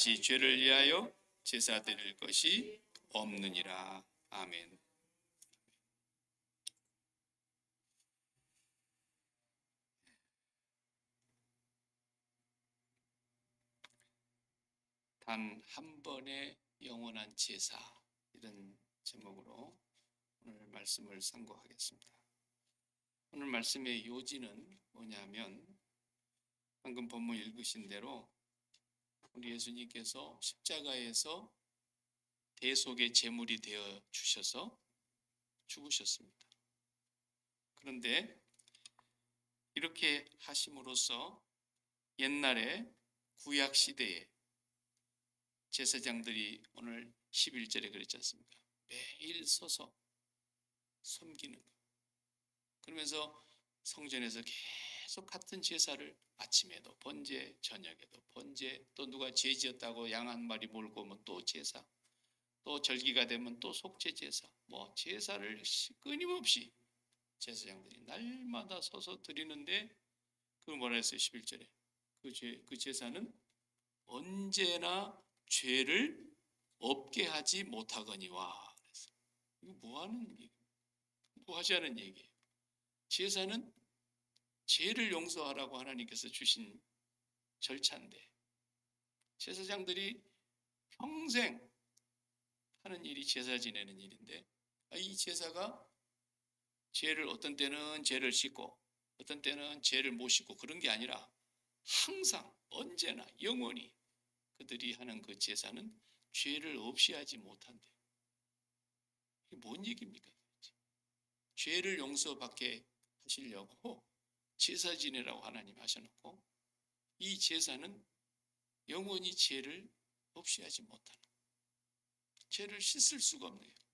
죄를 위하여 제사 드릴 것이 없느니라. 아멘. 단 한 번의 영원한 제사, 이런 제목으로 오늘 말씀을 상고하겠습니다. 오늘 말씀의 요지는 뭐냐면 방금 본문 읽으신 대로 우리 예수님께서 십자가에서 대속의 제물이 되어 주셔서 죽으셨습니다. 그런데 이렇게 하심으로써 옛날에 구약 시대에 제사장들이 오늘 11절에 그랬지 않습니까? 매일 서서 섬기는 것. 그러면서 성전에서 계속 같은 제사를 아침에도 번제, 저녁에도 번제, 또 누가 죄 지었다고 양 한 마리 몰고 오면 또 제사, 또 절기가 되면 또 속죄 제사, 제사를 끊임없이 제사장들이 날마다 서서 드리는데, 그 뭐라 했어요? 11절에 그 제사는 언제나 죄를 없게 하지 못하거니와. 이거 뭐 하자는 얘기예요? 제사는 죄를 용서하라고 하나님께서 주신 절차인데, 제사장들이 평생 하는 일이 제사 지내는 일인데, 이 제사가 죄를 어떤 때는 죄를 씻고 어떤 때는 죄를 못 씻고 그런 게 아니라 항상 언제나 영원히 그들이 하는 그 제사는 죄를 없이 하지 못한대. 이게 뭔 얘기입니까? 죄를 용서받게 하시려고 제사 지내라고 하나님 하셔놓고, 이 제사는 영원히 죄를 없이 하지 못하는, 죄를 씻을 수가 없는 거예요.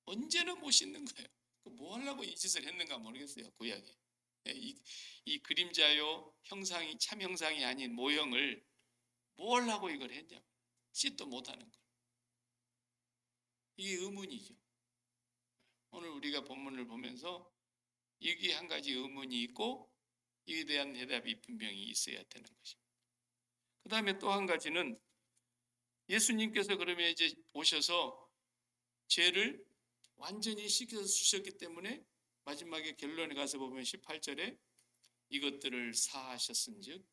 언제나 못 씻는 거예요. 뭐 하려고 이 짓을 했는가 모르겠어요, 구약에. 이 그림자요 형상이 참 형상이 아닌 모형을 뭘 하고 이걸 했냐, 씻도 못하는 거. 이게 의문이죠. 오늘 우리가 본문을 보면서 여기 한 가지 의문이 있고 이에 대한 대답이 분명히 있어야 되는 것입니다. 그 다음에 또 한 가지는, 예수님께서 그러면 이제 오셔서 죄를 완전히 씻겨 주셨기 때문에 마지막에 결론에 가서 보면 18절에 이것들을 사하셨은즉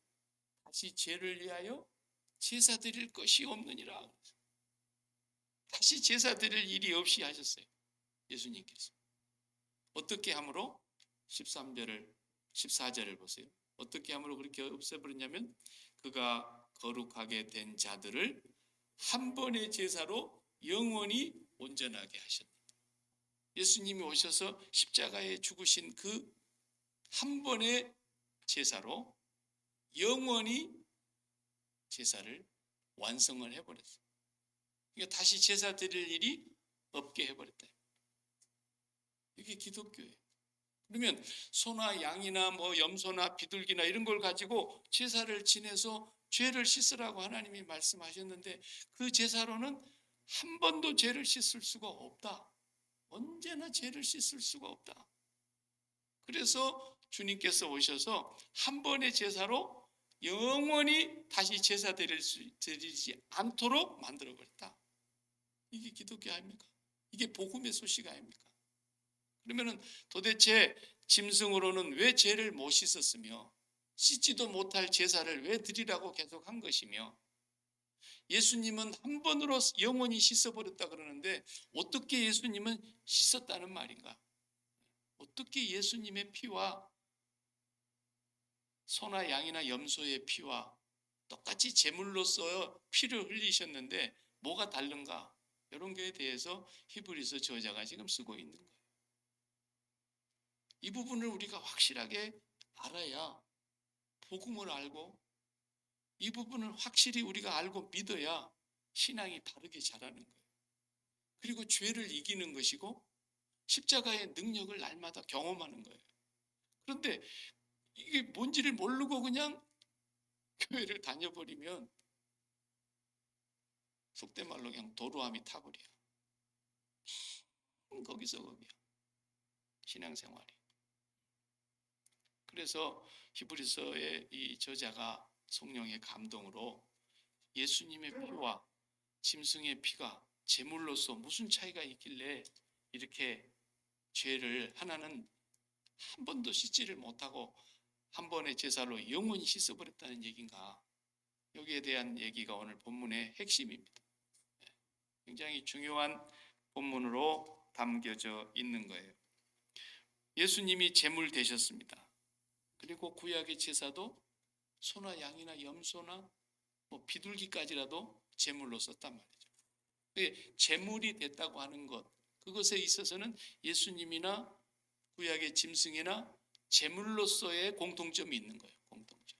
다시 죄를 위하여 제사 드릴 것이 없느니라. 다시 제사 드릴 일이 없이 하셨어요, 예수님께서. 어떻게 함으로? 13절을 14절을 보세요. 어떻게 함으로 그렇게 없애버렸냐면, 그가 거룩하게 된 자들을 한 번의 제사로 영원히 온전하게 하셨다. 예수님이 오셔서 십자가에 죽으신 그 한 번의 제사로 영원히 제사를 완성을 해버렸어요. 그러니까 다시 제사 드릴 일이 없게 해버렸다. 이게 기독교예요. 그러면 소나 양이나 염소나 비둘기나 이런 걸 가지고 제사를 지내서 죄를 씻으라고 하나님이 말씀하셨는데, 그 제사로는 한 번도 죄를 씻을 수가 없다. 언제나 죄를 씻을 수가 없다. 그래서 주님께서 오셔서 한 번의 제사로 영원히 다시 제사 드리지 않도록 만들어버렸다. 이게 기독교 아닙니까? 이게 복음의 소식 아닙니까? 그러면 도대체 짐승으로는 왜 죄를 못 씻었으며, 씻지도 못할 제사를 왜 드리라고 계속 한 것이며, 예수님은 한 번으로 영원히 씻어버렸다 그러는데 어떻게 예수님은 씻었다는 말인가? 어떻게 예수님의 피와 소나 양이나 염소의 피와 똑같이 제물로서 피를 흘리셨는데 뭐가 다른가? 이런 것에 대해서 히브리서 저자가 지금 쓰고 있는 거예요. 이 부분을 우리가 확실하게 알아야, 복음을 알고 이 부분을 확실히 우리가 알고 믿어야 신앙이 다르게 자라는 거예요. 그리고 죄를 이기는 것이고 십자가의 능력을 날마다 경험하는 거예요. 그런데 이게 뭔지를 모르고 그냥 교회를 다녀버리면 속된 말로 그냥 도루함이 타버려. 거기서 거기야, 신앙생활이. 그래서 히브리서의 이 저자가 성령의 감동으로 예수님의 피와 짐승의 피가 제물로서 무슨 차이가 있길래 이렇게 죄를 하나는 한 번도 씻지를 못하고 한 번의 제사로 영원히 씻어버렸다는 얘기인가? 여기에 대한 얘기가 오늘 본문의 핵심입니다. 굉장히 중요한 본문으로 담겨져 있는 거예요. 예수님이 제물 되셨습니다. 그리고 구약의 제사도 소나 양이나 염소나 비둘기까지라도 제물로 썼단 말이죠. 제물이 됐다고 하는 것, 그것에 있어서는 예수님이나 구약의 짐승이나 제물로서의 공통점이 있는 거예요. 공통점.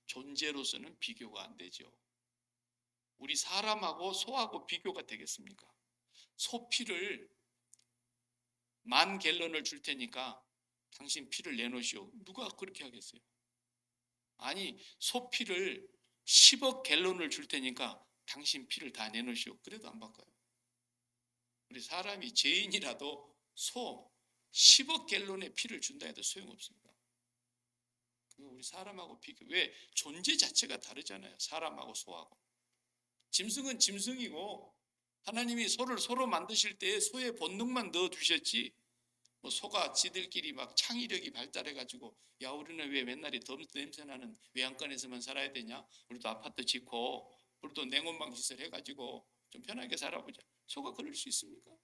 존재로서는 비교가 안 되죠. 우리 사람하고 소하고 비교가 되겠습니까? 소 피를 10,000갤런을 줄 테니까 당신 피를 내놓으시오. 누가 그렇게 하겠어요? 아니, 소 피를 10억 갤런을 줄 테니까 당신 피를 다 내놓으시오. 그래도 안 바꿔요. 우리 사람이 죄인이라도 소 10억 갤런의 피를 준다 해도 소용없습니다. 우리 사람하고 비교. 왜? 존재 자체가 다르잖아요. 사람하고 소하고. 짐승은 짐승이고 하나님이 소를 소로 만드실 때 소의 본능만 넣어두셨지, 소가 지들끼리 막 창의력이 발달해가지고 야, 우리는 왜 맨날이 냄새나는 외양간에서만 살아야 되냐? 우리도 아파트 짓고 우리도 냉온방 시설 해가지고 좀 편하게 살아보자. 소가 그럴 수 있습니까?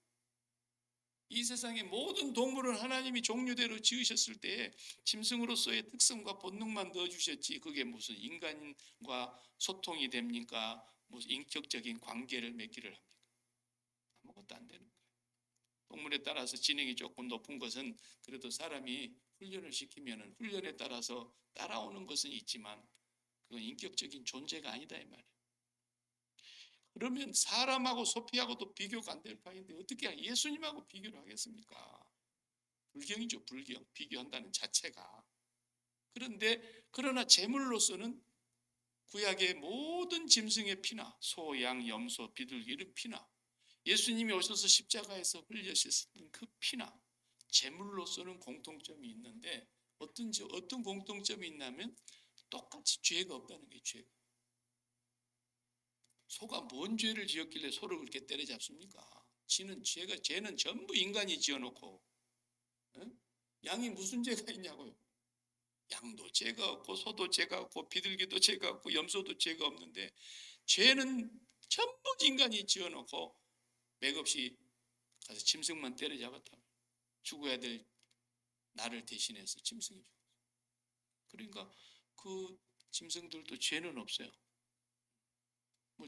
이 세상의 모든 동물은 하나님이 종류대로 지으셨을 때 짐승으로서의 특성과 본능만 넣어주셨지, 그게 무슨 인간과 소통이 됩니까? 무슨 인격적인 관계를 맺기를 합니까? 아무것도 안 되는 거예요. 동물에 따라서 지능이 조금 높은 것은 그래도 사람이 훈련을 시키면 훈련에 따라서 따라오는 것은 있지만 그건 인격적인 존재가 아니다 이 말이에요. 그러면 사람하고 소피하고도 비교가 안 될 판인데 어떻게 예수님하고 비교를 하겠습니까? 불경이죠, 불경. 비교한다는 자체가. 그러나 제물로서는 구약의 모든 짐승의 피나 소, 양, 염소, 비둘기 이런 피나 예수님이 오셔서 십자가에서 흘려셨던 그 피나 제물로서는 공통점이 있는데 어떤 공통점이 있냐면 똑같이 죄가 없다는 게 죄가. 소가 뭔 죄를 지었길래 소를 그렇게 때려잡습니까? 죄는 전부 인간이 지어놓고, 양이 무슨 죄가 있냐고요? 양도 죄가 없고 소도 죄가 없고 비둘기도 죄가 없고 염소도 죄가 없는데 죄는 전부 인간이 지어놓고 맥없이 가서 짐승만 때려잡았다. 죽어야 될 나를 대신해서 짐승이 죽었어요. 그러니까 그 짐승들도 죄는 없어요.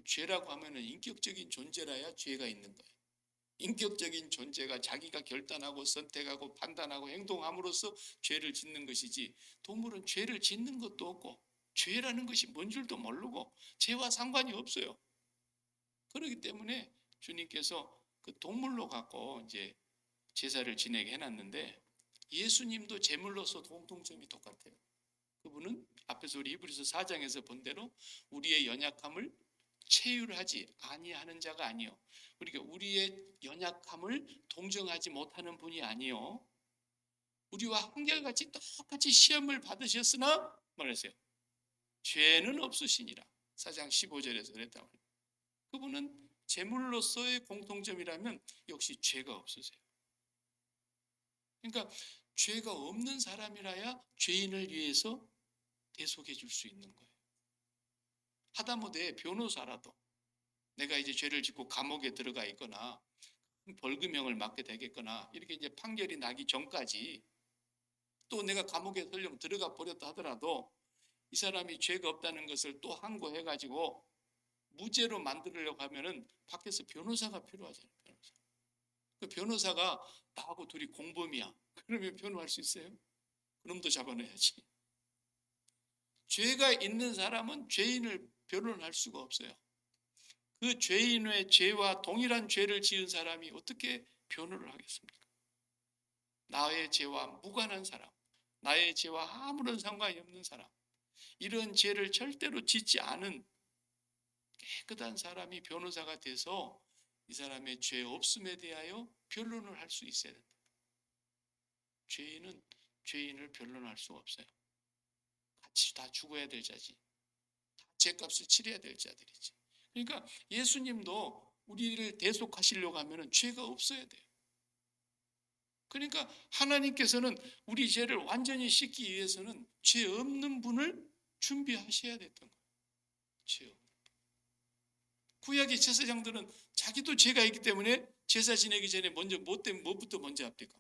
죄라고 하면은 인격적인 존재라야 죄가 있는 거예요. 인격적인 존재가 자기가 결단하고 선택하고 판단하고 행동함으로써 죄를 짓는 것이지, 동물은 죄를 짓는 것도 없고 죄라는 것이 뭔 줄도 모르고 죄와 상관이 없어요. 그렇기 때문에 주님께서 그 동물로 갖고 이제 제사를 지내게 해놨는데 예수님도 제물로서 공통점이 똑같아요. 그분은 앞에서 우리 히브리서 4장에서 본 대로 우리의 연약함을 체휼하지 아니하는 자가 아니요, 그러니까 우리의 연약함을 동정하지 못하는 분이 아니요, 우리와 한결같이 똑같이 시험을 받으셨으나 말하세요. 죄는 없으시니라. 4장 15절에서 그랬단 말이에요. 그분은 제물로서의 공통점이라면 역시 죄가 없으세요. 그러니까 죄가 없는 사람이라야 죄인을 위해서 대속해 줄 수 있는 거예요. 하다못해 변호사라도 내가 이제 죄를 짓고 감옥에 들어가 있거나 벌금형을 맞게 되겠거나 이렇게 이제 판결이 나기 전까지, 또 내가 감옥에 설령 들어가 버렸다 하더라도 이 사람이 죄가 없다는 것을 또 항고해 가지고 무죄로 만들려고 하면은 밖에서 변호사가 필요하잖아요. 그 변호사가 나하고 둘이 공범이야. 그러면 변호할 수 있어요? 그놈도 잡아내야지. 죄가 있는 사람은 죄인을 변론할 수가 없어요. 그 죄인의 죄와 동일한 죄를 지은 사람이 어떻게 변호를 하겠습니까? 나의 죄와 무관한 사람, 나의 죄와 아무런 상관이 없는 사람, 이런 죄를 절대로 짓지 않은 깨끗한 사람이 변호사가 돼서 이 사람의 죄 없음에 대하여 변론을 할 수 있어야 된다. 죄인은 죄인을 변론할 수가 없어요. 같이 다 죽어야 될 자지, 다 죄값을 치러야 될 자들이지. 그러니까 예수님도 우리를 대속하시려고 하면 죄가 없어야 돼요. 그러니까 하나님께서는 우리 죄를 완전히 씻기 위해서는 죄 없는 분을 준비하셔야 됐던 거예요. 죄 없는 분. 구약의 제사장들은 자기도 죄가 있기 때문에 제사 지내기 전에 먼저 뭐부터 먼저 합니까?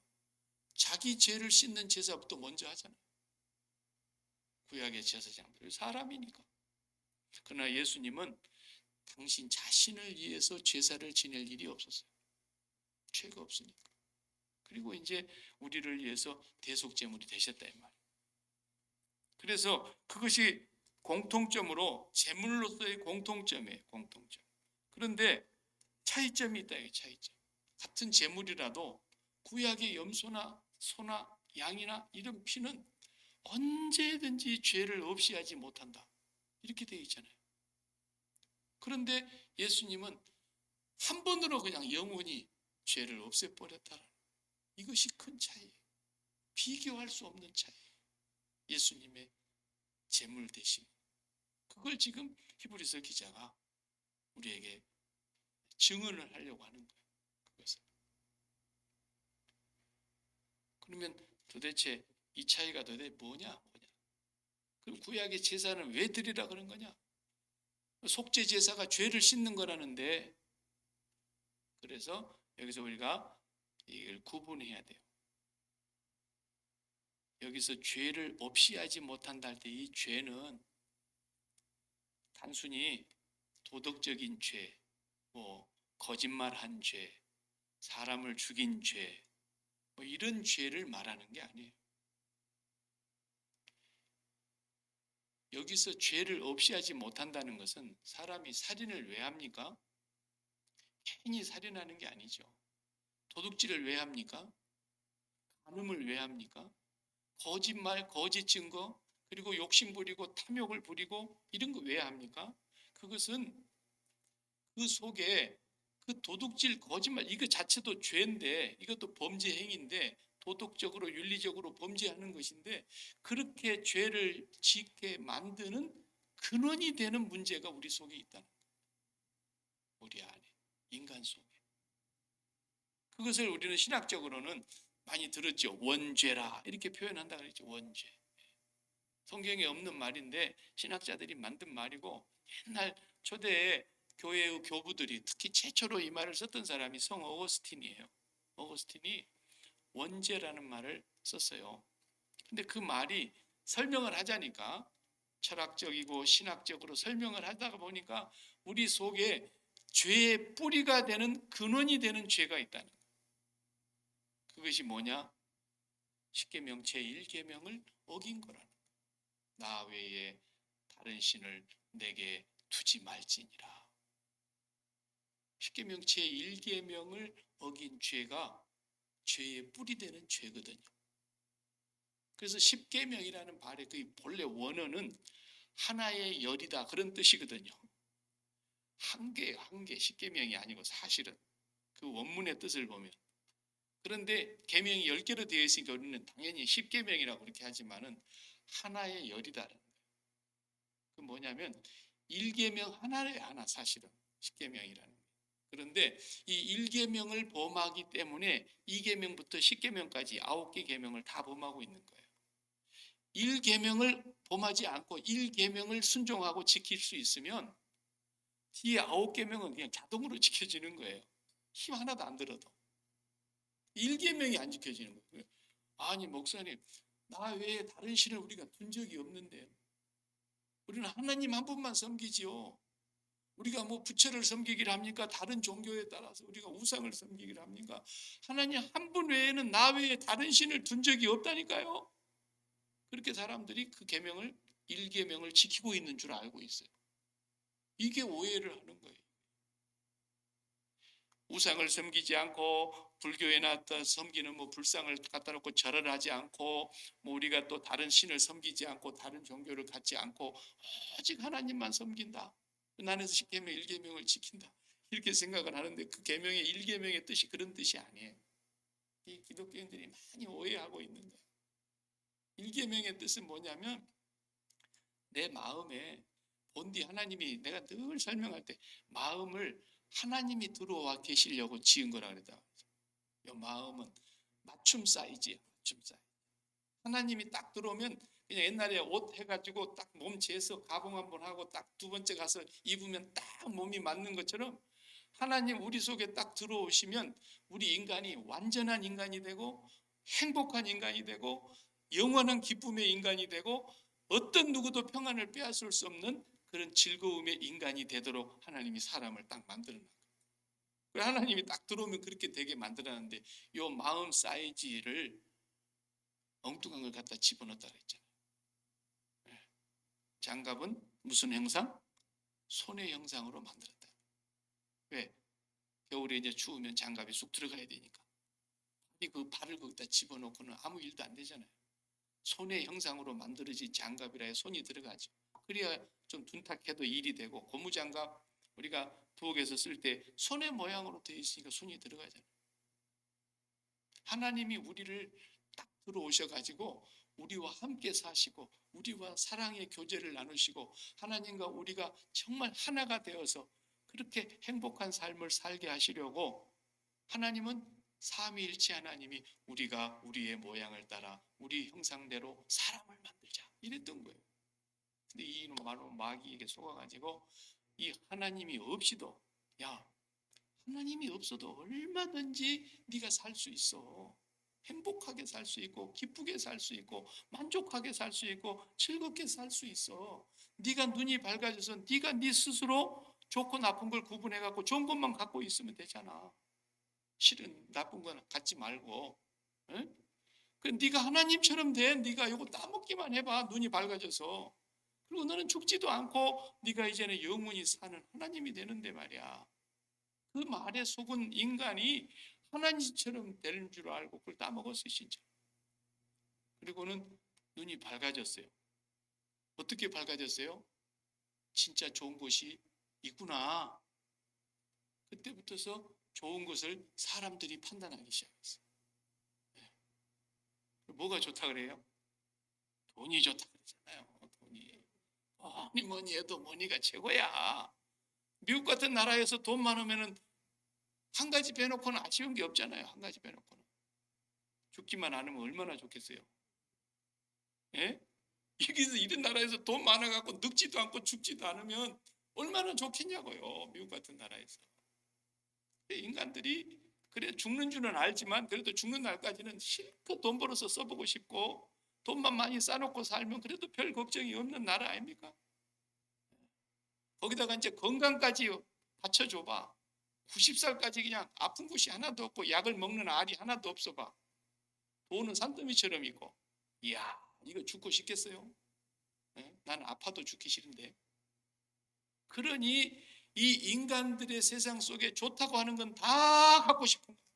자기 죄를 씻는 제사부터 먼저 하잖아요. 구약의 제사장들 사람이니까. 그러나 예수님은 당신 자신을 위해서 제사를 지낼 일이 없었어요. 죄가 없으니까. 그리고 이제 우리를 위해서 대속제물이 되셨다 이 말이에요. 그래서 그것이 공통점으로 제물로서의 공통점이에요. 공통점. 그런데 차이점이 있다. 차이점. 같은 제물이라도 구약의 염소나 소나 양이나 이런 피는 언제든지 죄를 없이 하지 못한다. 이렇게 되어 있잖아요. 그런데 예수님은 한 번으로 그냥 영원히 죄를 없애버렸다. 이것이 큰 차이예요. 비교할 수 없는 차이예요. 예수님의 제물 되심. 그걸 지금 히브리서 기자가 우리에게 증언을 하려고 하는 거예요. 그것을. 그러면 도대체 이 차이가 도대체 뭐냐? 그럼 구약의 제사는 왜 드리라 그런 거냐? 속죄 제사가 죄를 씻는 거라는데, 그래서 여기서 우리가 이걸 구분해야 돼요. 여기서 죄를 없이 하지 못한다 할 때 이 죄는 단순히 도덕적인 죄, 뭐 거짓말한 죄, 사람을 죽인 죄, 뭐 이런 죄를 말하는 게 아니에요. 여기서 죄를 없이 하지 못한다는 것은 사람이 살인을 왜 합니까? 괜히 살인하는 게 아니죠. 도둑질을 왜 합니까? 간음을 왜 합니까? 거짓말, 거짓 증거, 그리고 욕심 부리고 탐욕을 부리고 이런 거 왜 합니까? 그것은 그 속에 그 도둑질, 거짓말 이거 자체도 죄인데, 이것도 범죄 행위인데, 도덕적으로 윤리적으로 범죄하는 것인데, 그렇게 죄를 짓게 만드는 근원이 되는 문제가 우리 속에 있다는 거예요. 우리 안에, 인간 속에. 그것을 우리는 신학적으로는 많이 들었죠. 원죄라 이렇게 표현한다 그랬죠. 원죄. 성경에 없는 말인데 신학자들이 만든 말이고, 옛날 초대에 교회의 교부들이 특히 최초로 이 말을 썼던 사람이 성 어거스틴이에요. 어거스틴이 원죄라는 말을 썼어요. 근데 그 말이 설명을 하자니까, 철학적이고 신학적으로 설명을 하다가 보니까 우리 속에 죄의 뿌리가 되는 근원이 되는 죄가 있다는 거예요. 그것이 뭐냐? 십계명 제1계명을 어긴 거라는 거예요. 나 외에 다른 신을 내게 두지 말지니라. 십계명 제1계명을 어긴 죄가 죄의 뿌리 되는 죄거든요. 그래서 십계명이라는 말의 그 본래 원어는 하나의 열이다 그런 뜻이거든요. 한 개 십계명이 아니고 사실은 그 원문의 뜻을 보면. 그런데 계명이 10개로 되어 있으니까 우리는 당연히 십계명이라고 그렇게 하지만은 하나의 열이다라는 거예요. 그 뭐냐면 1계명 하나에 하나, 사실은 십계명이라는 거예요. 그런데 이 1계명을 범하기 때문에 2계명부터 10계명까지 9개 계명을 다 범하고 있는 거예요. 1계명을 범하지 않고 1계명을 순종하고 지킬 수 있으면 뒤에 9계명은 그냥 자동으로 지켜지는 거예요. 힘 하나도 안 들어도. 1계명이 안 지켜지는 거예요. 아니 목사님, 나 외에 다른 신을 우리가 둔 적이 없는데, 우리는 하나님 한 분만 섬기지요. 우리가 뭐 부처를 섬기기를 합니까? 다른 종교에 따라서 우리가 우상을 섬기기를 합니까? 하나님 한 분 외에는 나 외에 다른 신을 둔 적이 없다니까요. 그렇게 사람들이 그 계명을 1계명을 지키고 있는 줄 알고 있어요. 이게 오해를 하는 거예요. 우상을 섬기지 않고 불교에 나왔다 섬기는 뭐 불상을 갖다 놓고 절을 하지 않고, 뭐 우리가 또 다른 신을 섬기지 않고 다른 종교를 갖지 않고 오직 하나님만 섬긴다. 나는 십계명 1계명을 지킨다. 이렇게 생각을 하는데 그 계명의 1계명의 뜻이 그런 뜻이 아니에요. 이 기독교인들이 많이 오해하고 있는 거예요. 1계명의 뜻은 뭐냐면 내 마음에 본디 하나님이 내가 늘 설명할 때 마음을 하나님이 들어와 계시려고 지은 거라 그랬다. 이 마음은 맞춤 사이즈야. 맞춤 사이즈. 하나님이 딱 들어오면 그냥 옛날에 옷 해가지고 딱 몸 재서 가봉 한번 하고 딱 두 번째 가서 입으면 딱 몸이 맞는 것처럼 하나님 우리 속에 딱 들어오시면 우리 인간이 완전한 인간이 되고 행복한 인간이 되고 영원한 기쁨의 인간이 되고 어떤 누구도 평안을 빼앗을 수 없는 그런 즐거움의 인간이 되도록 하나님이 사람을 딱 만들어놨어요. 하나님이 딱 들어오면 그렇게 되게 만들어놨는데 이 마음 사이즈를 엉뚱한 걸 갖다 집어넣었다 그랬잖아요. 장갑은 무슨 형상? 손의 형상으로 만들었다. 왜? 겨울에 이제 추우면 장갑이 쑥 들어가야 되니까. 그 발을 거기다 집어넣고는 아무 일도 안 되잖아요. 손의 형상으로 만들어진 장갑이라 해 손이 들어가죠. 그래야 좀 둔탁해도 일이 되고, 고무장갑 우리가 부엌에서 쓸 때 손의 모양으로 되어 있으니까 손이 들어가잖아요. 하나님이 우리를 딱 들어오셔가지고 우리와 함께 사시고 우리와 사랑의 교제를 나누시고 하나님과 우리가 정말 하나가 되어서 그렇게 행복한 삶을 살게 하시려고 하나님은 삼위일체 하나님이 우리가 우리의 모양을 따라 우리 형상대로 사람을 만들자 이랬던 거예요. 근데 이놈 마귀에게 속아가지고 이 하나님이 없이도, 야 하나님이 없어도 얼마든지 네가 살 수 있어. 행복하게 살 수 있고 기쁘게 살 수 있고 만족하게 살 수 있고 즐겁게 살 수 있어. 네가 눈이 밝아져서 네가 네 스스로 좋고 나쁜 걸 구분해 갖고 좋은 것만 갖고 있으면 되잖아. 실은 나쁜 건 갖지 말고. 응? 그 네가 하나님처럼 돼. 네가 이거 따먹기만 해봐. 눈이 밝아져서. 그리고 너는 죽지도 않고 네가 이제는 영원히 사는 하나님이 되는데 말이야. 그 말에 속은 인간이 하나님처럼 되는 줄 알고 그걸 따먹었어요 진짜. 그리고는 눈이 밝아졌어요. 어떻게 밝아졌어요? 진짜 좋은 것이 있구나. 그때부터서 좋은 것을 사람들이 판단하기 시작했어요. 뭐가 좋다 그래요? 돈이 좋다 그러잖아요. 돈이. 뭐니 해도 머니가 최고야. 미국 같은 나라에서 돈 많으면은 한 가지 빼놓고는 아쉬운 게 없잖아요. 한 가지 빼놓고는. 죽기만 않으면 얼마나 좋겠어요. 예? 여기서 이런 나라에서 돈 많아갖고 늙지도 않고 죽지도 않으면 얼마나 좋겠냐고요. 미국 같은 나라에서. 인간들이 그래 죽는 줄은 알지만 그래도 죽는 날까지는 실컷 돈 벌어서 써보고 싶고 돈만 많이 쌓아놓고 살면 그래도 별 걱정이 없는 나라 아닙니까? 거기다가 이제 건강까지 받쳐줘봐. 90살까지 그냥 아픈 곳이 하나도 없고 약을 먹는 알이 하나도 없어 봐. 돈은 산더미처럼 있고. 이야 이거 죽고 싶겠어요? 네? 나는 아파도 죽기 싫은데. 그러니 이 인간들의 세상 속에 좋다고 하는 건 다 갖고 싶은 거예요.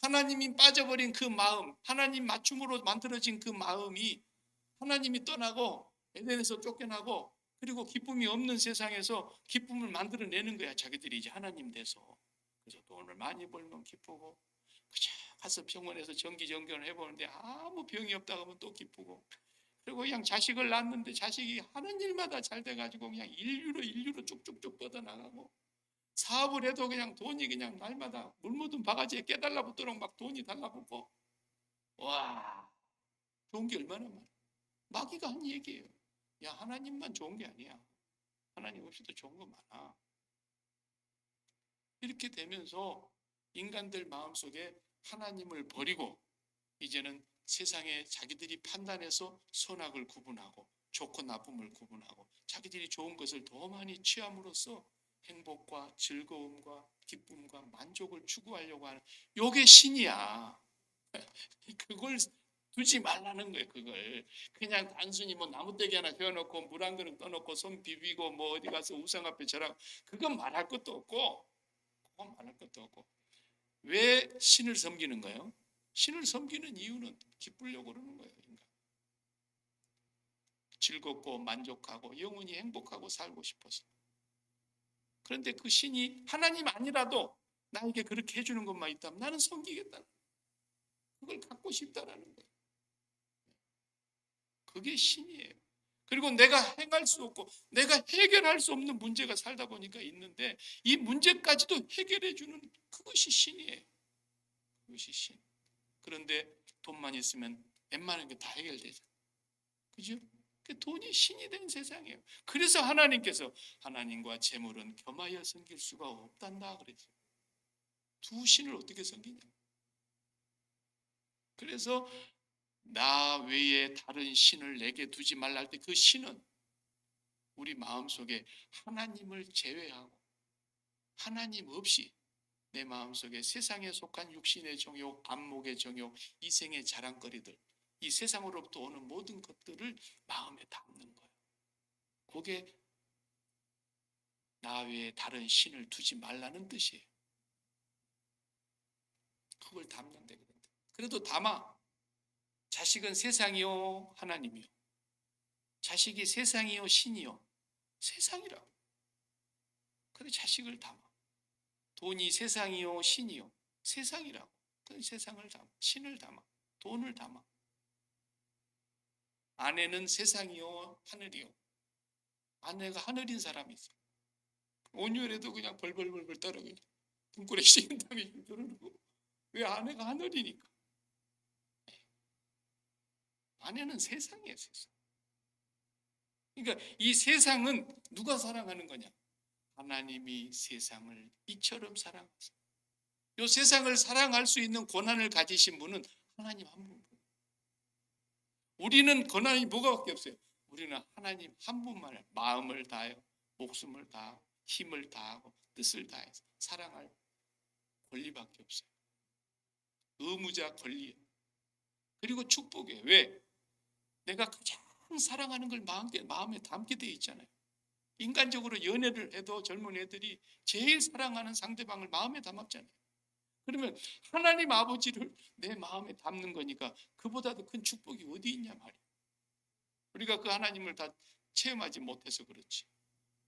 하나님이 빠져버린 그 마음, 하나님 맞춤으로 만들어진 그 마음이 하나님이 떠나고 에덴에서 쫓겨나고 그리고 기쁨이 없는 세상에서 기쁨을 만들어내는 거야. 자기들이 이제 하나님 돼서. 그래서 돈을 많이 벌면 기쁘고 그저 가서 병원에서 정기정돈을 해보는데 아무 병이 없다고 하면 또 기쁘고 그리고 그냥 자식을 낳았는데 자식이 하는 일마다 잘 돼가지고 그냥 인류로 쭉쭉쭉 뻗어나가고 사업을 해도 그냥 돈이 그냥 날마다 물 묻은 바가지에 깨달라붙도록 막 돈이 달라붙고 와 좋은 게 얼마나 많아. 마귀가 한 얘기예요. 야 하나님만 좋은 게 아니야. 하나님 없이도 좋은 거 많아. 이렇게 되면서 인간들 마음속에 하나님을 버리고 이제는 세상에 자기들이 판단해서 선악을 구분하고 좋고 나쁨을 구분하고 자기들이 좋은 것을 더 많이 취함으로써 행복과 즐거움과 기쁨과 만족을 추구하려고 하는 요게 신이야. 그걸 두지 말라는 거예요. 그걸 그냥 단순히 뭐 나무떼기 하나 세워놓고 물 한 그릇 떠놓고 손 비비고 뭐 어디 가서 우상 앞에 절하고 그건 말할 것도 없고 그건 말할 것도 없고. 왜 신을 섬기는 거예요? 신을 섬기는 이유는 기쁘려고 그러는 거예요. 인간. 즐겁고 만족하고 영원히 행복하고 살고 싶어서. 그런데 그 신이 하나님 아니라도 나에게 그렇게 해주는 것만 있다면 나는 섬기겠다. 그걸 갖고 싶다라는 거예요. 그게 신이에요. 그리고 내가 행할 수 없고 내가 해결할 수 없는 문제가 살다 보니까 있는데 이 문제까지도 해결해 주는 그것이 신이에요. 그것이 신. 그런데 돈만 있으면 웬만한 게 다 해결되죠. 그죠? 그 돈이 신이 된 세상이에요. 그래서 하나님께서 하나님과 재물은 겸하여 섬길 수가 없단다 그랬죠. 두 신을 어떻게 섬기냐. 그래서 나 외에 다른 신을 내게 두지 말라 할 때 그 신은 우리 마음속에 하나님을 제외하고 하나님 없이 내 마음속에 세상에 속한 육신의 정욕, 안목의 정욕, 이생의 자랑거리들, 이 세상으로부터 오는 모든 것들을 마음에 담는 거예요. 그게 나 외에 다른 신을 두지 말라는 뜻이에요. 그걸 담는데 그래도 담아. 자식은 세상이요 하나님이요. 자식이 세상이요 신이요. 세상이라. 근데 자식을 담아. 돈이 세상이요 신이요. 세상이라고. 그 세상을 담아. 신을 담아. 돈을 담아. 아내는 세상이요 하늘이요. 아내가 하늘인 사람이 있어. 온유해도 그냥 벌벌벌벌 떨어 그냥 등골에 식은 다음에 그러고. 왜? 아내가 하늘이니까. 아내는 세상이에요. 세상. 그러니까 이 세상은 누가 사랑하는 거냐? 하나님이 세상을 이처럼 사랑하세요. 이 세상을 사랑할 수 있는 권한을 가지신 분은 하나님 한 분. 우리는 권한이 뭐가밖에 없어요. 우리는 하나님 한 분만을 마음을 다하여 목숨을 다하고 힘을 다하고 뜻을 다해서 사랑할 권리밖에 없어요. 의무자 권리. 그리고 축복이에요. 왜? 내가 가장 사랑하는 걸 마음에 담게 돼 있잖아요. 인간적으로 연애를 해도 젊은 애들이 제일 사랑하는 상대방을 마음에 담았잖아요. 그러면 하나님 아버지를 내 마음에 담는 거니까 그보다도 큰 축복이 어디 있냐 말이에요. 우리가 그 하나님을 다 체험하지 못해서 그렇지.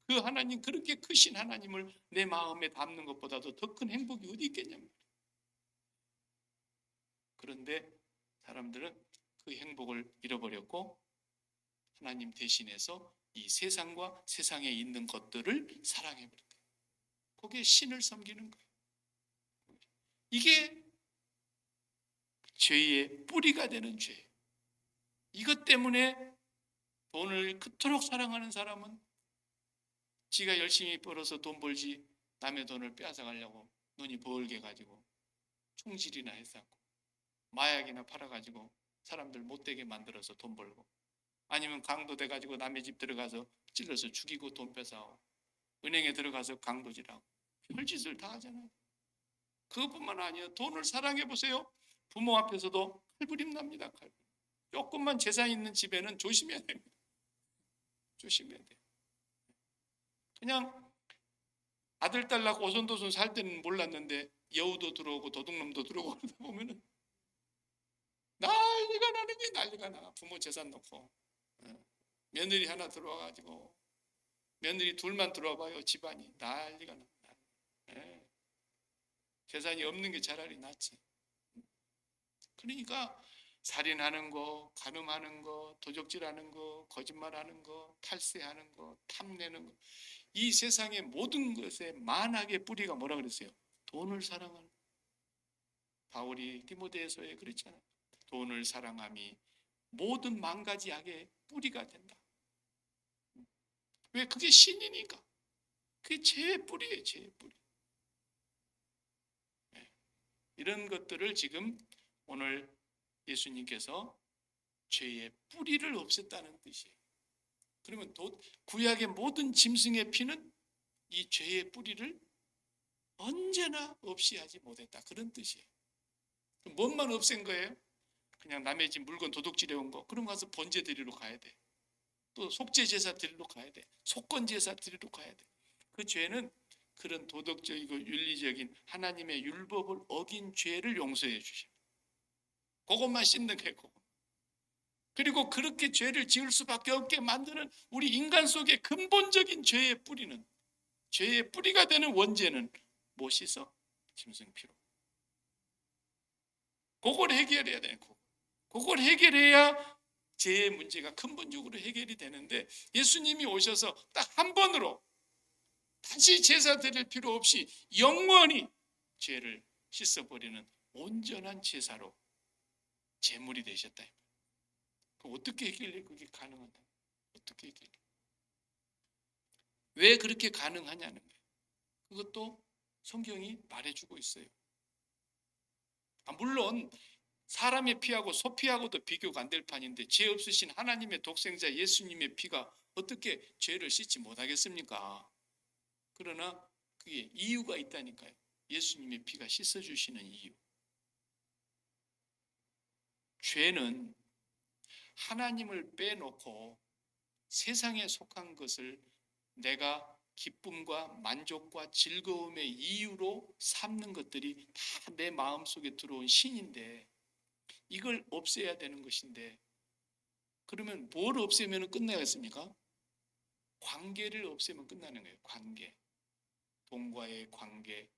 그 하나님, 그렇게 크신 하나님을 내 마음에 담는 것보다도 더 큰 행복이 어디 있겠냐 말이에요. 그런데 사람들은 그 행복을 잃어버렸고 하나님 대신해서 이 세상과 세상에 있는 것들을 사랑해버렸다. 그게 신을 섬기는 거예요. 이게 죄의 뿌리가 되는 죄. 이것 때문에 돈을 그토록 사랑하는 사람은 지가 열심히 벌어서 돈 벌지 남의 돈을 빼앗아가려고 눈이 벌게 가지고 총질이나 했었고 마약이나 팔아가지고 사람들 못되게 만들어서 돈 벌고 아니면 강도 돼가지고 남의 집 들어가서 찔러서 죽이고 돈 뺏어오고 은행에 들어가서 강도질하고 별짓을 다 하잖아요. 그것뿐만 아니에요. 돈을 사랑해보세요. 부모 앞에서도 칼부림 납니다. 칼부림. 조금만 재산 있는 집에는 조심해야 됩니다. 조심해야 돼요. 그냥 아들 딸 낳고 오손도손 살 때는 몰랐는데 여우도 들어오고 도둑놈도 들어오고 그러다 보면은 난리가 나는 게 난리가 나. 부모 재산 놓고 며느리 하나 들어와가지고 며느리 둘만 들어와 봐요. 집안이 난리가 나. 재산이 없는 게 차라리 낫지. 그러니까 살인하는 거, 간음하는 거, 도적질하는 거, 거짓말하는 거, 탈세하는 거, 탐내는 거, 이 세상의 모든 것의 만악의 뿌리가 뭐라 그랬어요? 돈을 사랑하는. 바울이 디모데후서에 그랬잖아요. 돈을 사랑함이 모든 만가지 악의 뿌리가 된다. 왜? 그게 신이니까. 그게 죄의 뿌리예요. 죄의 뿌리. 이런 것들을 지금 오늘 예수님께서 죄의 뿌리를 없앴다는 뜻이에요. 그러면 구약의 모든 짐승의 피는 이 죄의 뿌리를 언제나 없이 하지 못했다. 그런 뜻이에요. 뭔만 없앤 거예요? 그냥 남의 집 물건 도둑질해 온 거. 그럼 가서 번제 드리러 가야 돼. 또 속죄 제사 드리러 가야 돼. 속건 제사 드리러 가야 돼. 그 죄는 그런 도덕적이고 윤리적인 하나님의 율법을 어긴 죄를 용서해 주십니다. 그것만 씻는 거예요. 그리고 그렇게 죄를 지을 수밖에 없게 만드는 우리 인간 속의 근본적인 죄의 뿌리는, 죄의 뿌리가 되는 원죄는 무엇이 있어? 짐승피로. 그걸 해결해야 돼요. 그걸 해결해야 죄의 문제가 근본적으로 해결이 되는데 예수님이 오셔서 딱 한 번으로 다시 제사 드릴 필요 없이 영원히 죄를 씻어버리는 온전한 제사로 제물이 되셨다. 어떻게 했길래 그게 가능하다? 어떻게 했길래? 왜 그렇게 가능하냐는 거예요. 그것도 성경이 말해주고 있어요. 물론 사람의 피하고 소피하고도 비교가 안 될 판인데 죄 없으신 하나님의 독생자 예수님의 피가 어떻게 죄를 씻지 못하겠습니까? 그러나 그게 이유가 있다니까요. 예수님의 피가 씻어주시는 이유. 죄는 하나님을 빼놓고 세상에 속한 것을 내가 기쁨과 만족과 즐거움의 이유로 삼는 것들이 다 내 마음속에 들어온 신인데 이걸 없애야 되는 것인데 그러면 뭘 없애면 끝나겠습니까? 관계를 없애면 끝나는 거예요. 관계. 돈과의 관계,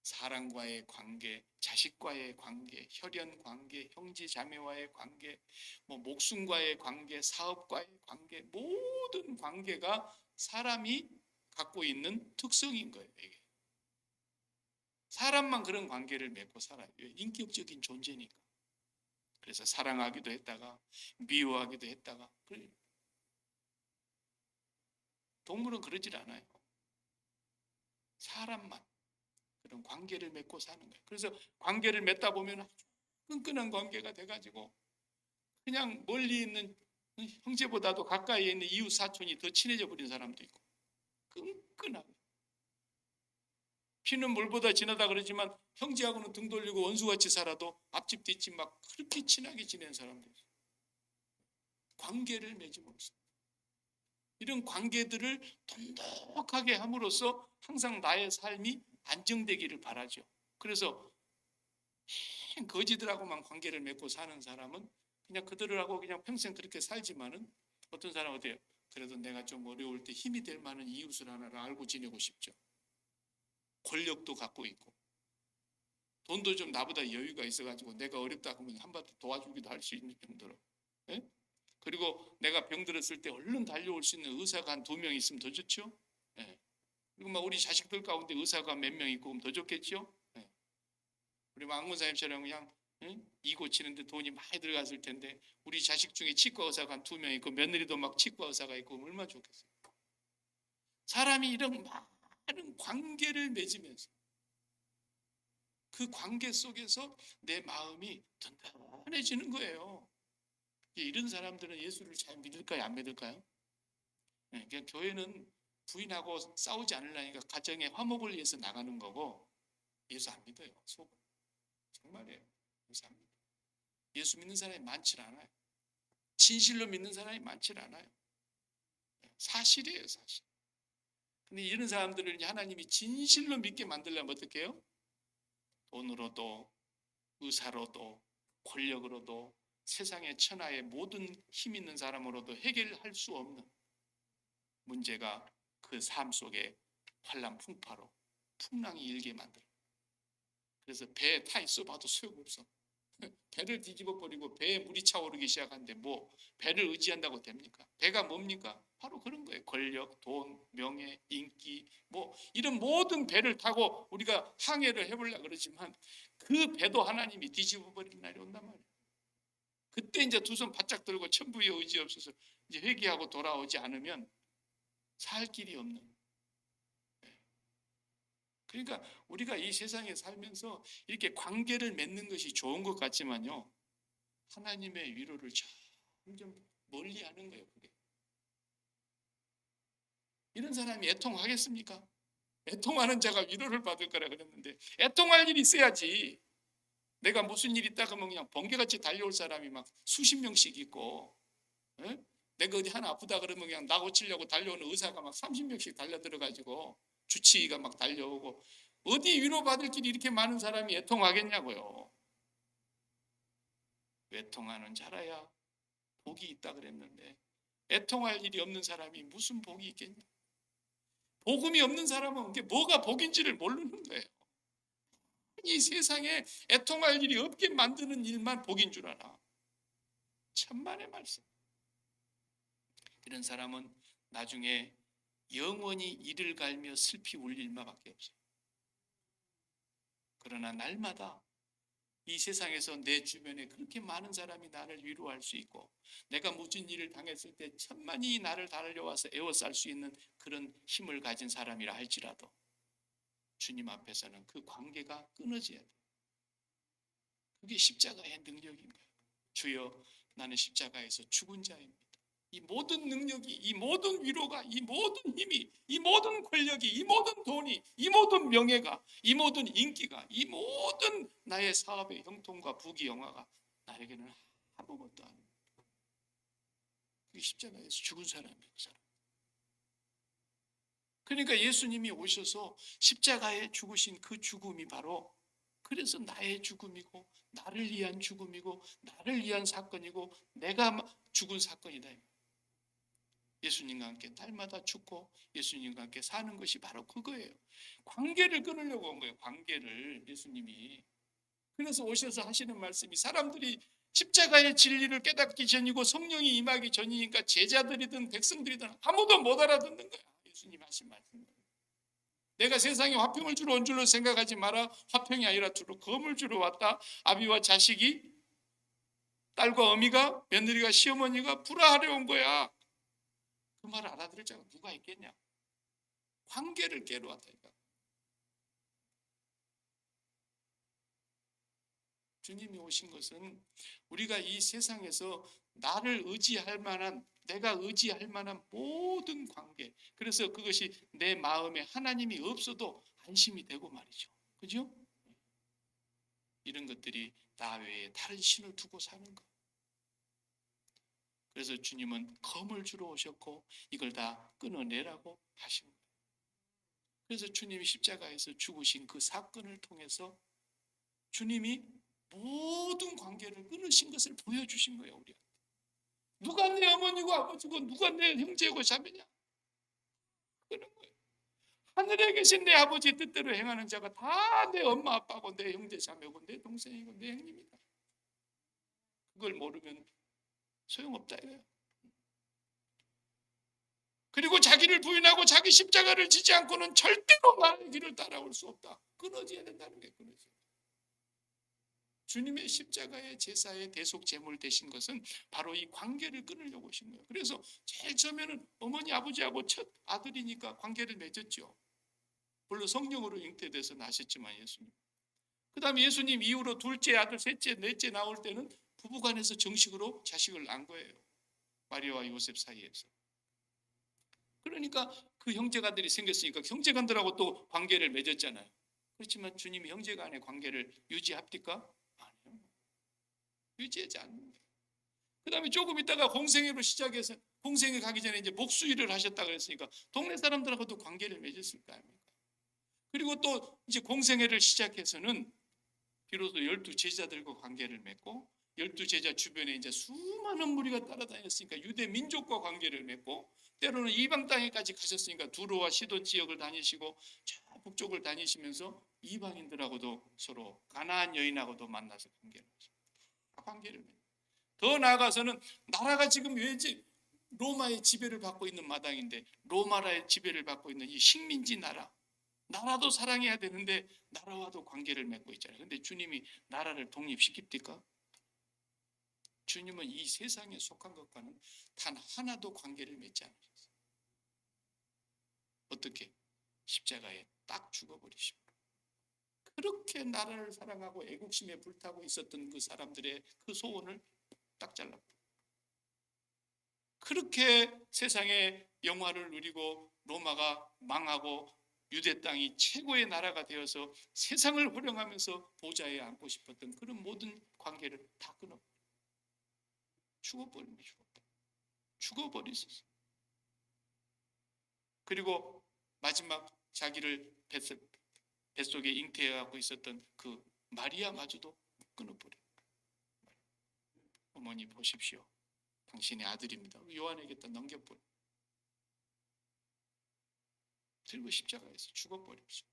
사람과의 관계, 자식과의 관계, 혈연 관계, 형제 자매와의 관계, 목숨과의 관계, 사업과의 관계, 모든 관계가 사람이 갖고 있는 특성인 거예요. 이게. 사람만 그런 관계를 맺고 살아요. 인격적인 존재니까. 그래서 사랑하기도 했다가 미워하기도 했다가 그래요. 동물은 그러질 않아요. 사람만 그런 관계를 맺고 사는 거예요. 그래서 관계를 맺다 보면 아주 끈끈한 관계가 돼가지고 그냥 멀리 있는 형제보다도 가까이에 있는 이웃 사촌이 더 친해져 버린 사람도 있고 끈끈하고 피는 물보다 진하다 그러지만 형제하고는 등 돌리고 원수같이 살아도 앞집 뒷집 막 그렇게 친하게 지내는 사람도 있어요. 관계를 맺음으로써 이런 관계들을 돈독하게 함으로써 항상 나의 삶이 안정되기를 바라죠. 그래서 거지들하고만 관계를 맺고 사는 사람은 그냥 그들하고 그냥 평생 그렇게 살지만은 어떤 사람은 어때요? 그래도 내가 좀 어려울 때 힘이 될 만한 이웃을 하나를 알고 지내고 싶죠. 권력도 갖고 있고 돈도 좀 나보다 여유가 있어가지고 내가 어렵다 하면 한바탕 도와주기도 할 수 있는 정도로. 예? 그리고 내가 병들었을 때 얼른 달려올 수 있는 의사가 한 2명 있으면 더 좋죠. 예. 그리고 막 우리 자식들 가운데 의사가 몇 명 있고 그럼 더 좋겠죠. 예. 우리 안문사님처럼 그냥 이 고치는데 돈이 많이 들어갔을 텐데 우리 자식 중에 치과 의사가 한 2명 있고 며느리도 막 치과 의사가 있고 얼마나 좋겠어요. 사람이 이런 많은 관계를 맺으면서 그 관계 속에서 내 마음이 든든해지는 거예요. 이런 사람들은 예수를 잘 믿을까요? 안 믿을까요? 네, 그냥 교회는 부인하고 싸우지 않으려니까 가정의 화목을 위해서 나가는 거고 예수 안 믿어요. 속은. 정말이에요. 예수 안 믿어요. 예수 믿는 사람이 많지 않아요. 진실로 믿는 사람이 많지 않아요. 사실이에요, 사실. 근데 이런 사람들을 하나님이 진실로 믿게 만들려면 어떻게 해요? 돈으로도 의사로도 권력으로도 세상의 천하의 모든 힘 있는 사람으로도 해결할 수 없는 문제가 그 삶 속에 환란 풍파로 풍랑이 일게 만들어요. 그래서 배에 타 있어 봐도 소용없어. 배를 뒤집어 버리고 배에 물이 차오르기 시작하는데 배를 의지한다고 됩니까? 배가 뭡니까? 바로 그런 거예요. 권력, 돈, 명예, 인기 이런 모든 배를 타고 우리가 항해를 해보려고 그러지만 그 배도 하나님이 뒤집어 버리는 날이 온단 말이에요. 그때 이제 두 손 바짝 들고 천부의 의지 없어서 이제 회개하고 돌아오지 않으면 살 길이 없는. 그러니까 우리가 이 세상에 살면서 이렇게 관계를 맺는 것이 좋은 것 같지만요, 하나님의 위로를 점점 멀리하는 거예요. 그게. 이런 사람이 애통하겠습니까? 애통하는 자가 위로를 받을 거라 그랬는데 애통할 일이 있어야지. 내가 무슨 일 있다 그러면 그냥 번개같이 달려올 사람이 막 수십 명씩 있고, 에? 내가 어디 하나 아프다 그러면 그냥 나 고치려고 달려오는 의사가 막 30명씩 달려들어가지고 주치의가 막 달려오고 어디 위로받을 길이 이렇게 많은 사람이 애통하겠냐고요. 애통하는 자라야 복이 있다 그랬는데 애통할 일이 없는 사람이 무슨 복이 있겠냐. 복음이 없는 사람은 이게 뭐가 복인지를 모르는 거예요. 이 세상에 애통할 일이 없게 만드는 일만 복인 줄 알아. 천만의 말씀. 이런 사람은 나중에 영원히 이를 갈며 슬피 울 일만밖에 없어요. 그러나 날마다 이 세상에서 내 주변에 그렇게 많은 사람이 나를 위로할 수 있고 내가 무슨 일을 당했을 때 천만이 나를 달려와서 에워쌀 수 있는 그런 힘을 가진 사람이라 할지라도 주님 앞에서는 그 관계가 끊어져야 돼요. 그게 십자가의 능력인 거예요. 주여, 나는 십자가에서 죽은 자입니다. 이 모든 능력이, 이 모든 위로가, 이 모든 힘이, 이 모든 권력이, 이 모든 돈이, 이 모든 명예가, 이 모든 인기가, 이 모든 나의 사업의 형통과 부귀영화가 나에게는 아무것도 아닙니다. 그게 십자가에서 죽은 사람이에요. 그 사람. 그러니까 예수님이 오셔서 십자가에 죽으신 그 죽음이 바로 그래서 나의 죽음이고 나를 위한 죽음이고 나를 위한 사건이고 내가 죽은 사건이다. 예수님과 함께 날마다 죽고 예수님과 함께 사는 것이 바로 그거예요. 관계를 끊으려고 한 거예요. 관계를 예수님이. 그래서 오셔서 하시는 말씀이 사람들이 십자가의 진리를 깨닫기 전이고 성령이 임하기 전이니까 제자들이든 백성들이든 아무도 못 알아듣는 거야. 예수님 하신 말씀. 내가 세상에 화평을 주러 온 줄로 생각하지 마라. 화평이 아니라 주로 검을 주러 왔다. 아비와 자식이, 딸과 어미가, 며느리가 시어머니가 불화하려 온 거야. 그 말을 알아들을 자가 누가 있겠냐? 관계를 깨러 왔다니까. 주님이 오신 것은 우리가 이 세상에서 나를 의지할 만한, 내가 의지할 만한 모든 관계, 그래서 그것이 내 마음에 하나님이 없어도 안심이 되고 말이죠. 그죠? 이런 것들이 나 외에 다른 신을 두고 사는 것. 그래서 주님은 검을 주러 오셨고 이걸 다 끊어내라고 하신 거예요. 그래서 주님이 십자가에서 죽으신 그 사건을 통해서 주님이 모든 관계를 끊으신 것을 보여주신 거예요. 우리한테. 누가 내 어머니고 아버지고 누가 내 형제고 자매냐? 그런 거예요. 하늘에 계신 내 아버지의 뜻대로 행하는 자가 다 내 엄마 아빠고 내 형제 자매고 내 동생이고 내 형님이다. 그걸 모르면 소용없다 이거예요. 그리고 자기를 부인하고 자기 십자가를 지지 않고는 절대로 나의 길을 따라올 수 없다. 끊어져야 된다는 게 끊어져요. 주님의 십자가의 제사의 대속 제물 되신 것은 바로 이 관계를 끊으려고 하신 거예요. 그래서 제일 처음에는 어머니 아버지하고 첫 아들이니까 관계를 맺었죠. 물론 성령으로 잉태돼서 나셨지만 예수님. 그 다음에 예수님 이후로 둘째 아들, 셋째, 넷째 나올 때는 부부간에서 정식으로 자식을 낳은 거예요. 마리아와 요셉 사이에서. 그러니까 그 형제간들이 생겼으니까 형제간들하고 또 관계를 맺었잖아요. 그렇지만 주님이 형제간의 관계를 유지합니까? 아니요. 유지하지 않는다. 그 다음에 조금 있다가 공생애로 시작해서 공생애 가기 전에 이제 목수일을 하셨다 그랬으니까 동네 사람들하고도 관계를 맺었을 거 아닙니까? 그리고 또 이제 공생애를 시작해서는 비로소 12제자들과 관계를 맺고 12제자 주변에 이제 수많은 무리가 따라다녔으니까 유대 민족과 관계를 맺고 때로는 이방 땅에까지 가셨으니까 두로와 시돈 지역을 다니시고 저 북쪽을 다니시면서 이방인들하고도 서로 가나안 여인하고도 만나서 관계를 맺고 더 나아가서는 나라가 지금 왠지 로마의 지배를 받고 있는 마당인데 로마의 지배를 받고 있는 이 식민지 나라도 사랑해야 되는데 나라와도 관계를 맺고 있잖아요. 그런데 주님이 나라를 독립시킵니까? 주님은 이 세상에 속한 것과는 단 하나도 관계를 맺지 않으셨어요. 어떻게? 십자가에 딱 죽어버리십니다. 그렇게 나라를 사랑하고 애국심에 불타고 있었던 그 사람들의 그 소원을 딱 잘랐고 그렇게 세상의 영화를 누리고 로마가 망하고 유대 땅이 최고의 나라가 되어서 세상을 호령하면서 보좌에 앉고 싶었던 그런 모든 관계를 다 끊어버려요. 죽어버립니다. 죽어버리셨어요. 그리고 마지막 자기를 뱃속에 잉태해갖고 있었던 그 마리아마저도 끊어버려요. 어머니 보십시오. 당신의 아들입니다. 요한에게다 넘겨버려요. 그리고 십자가에서 죽어버립시오.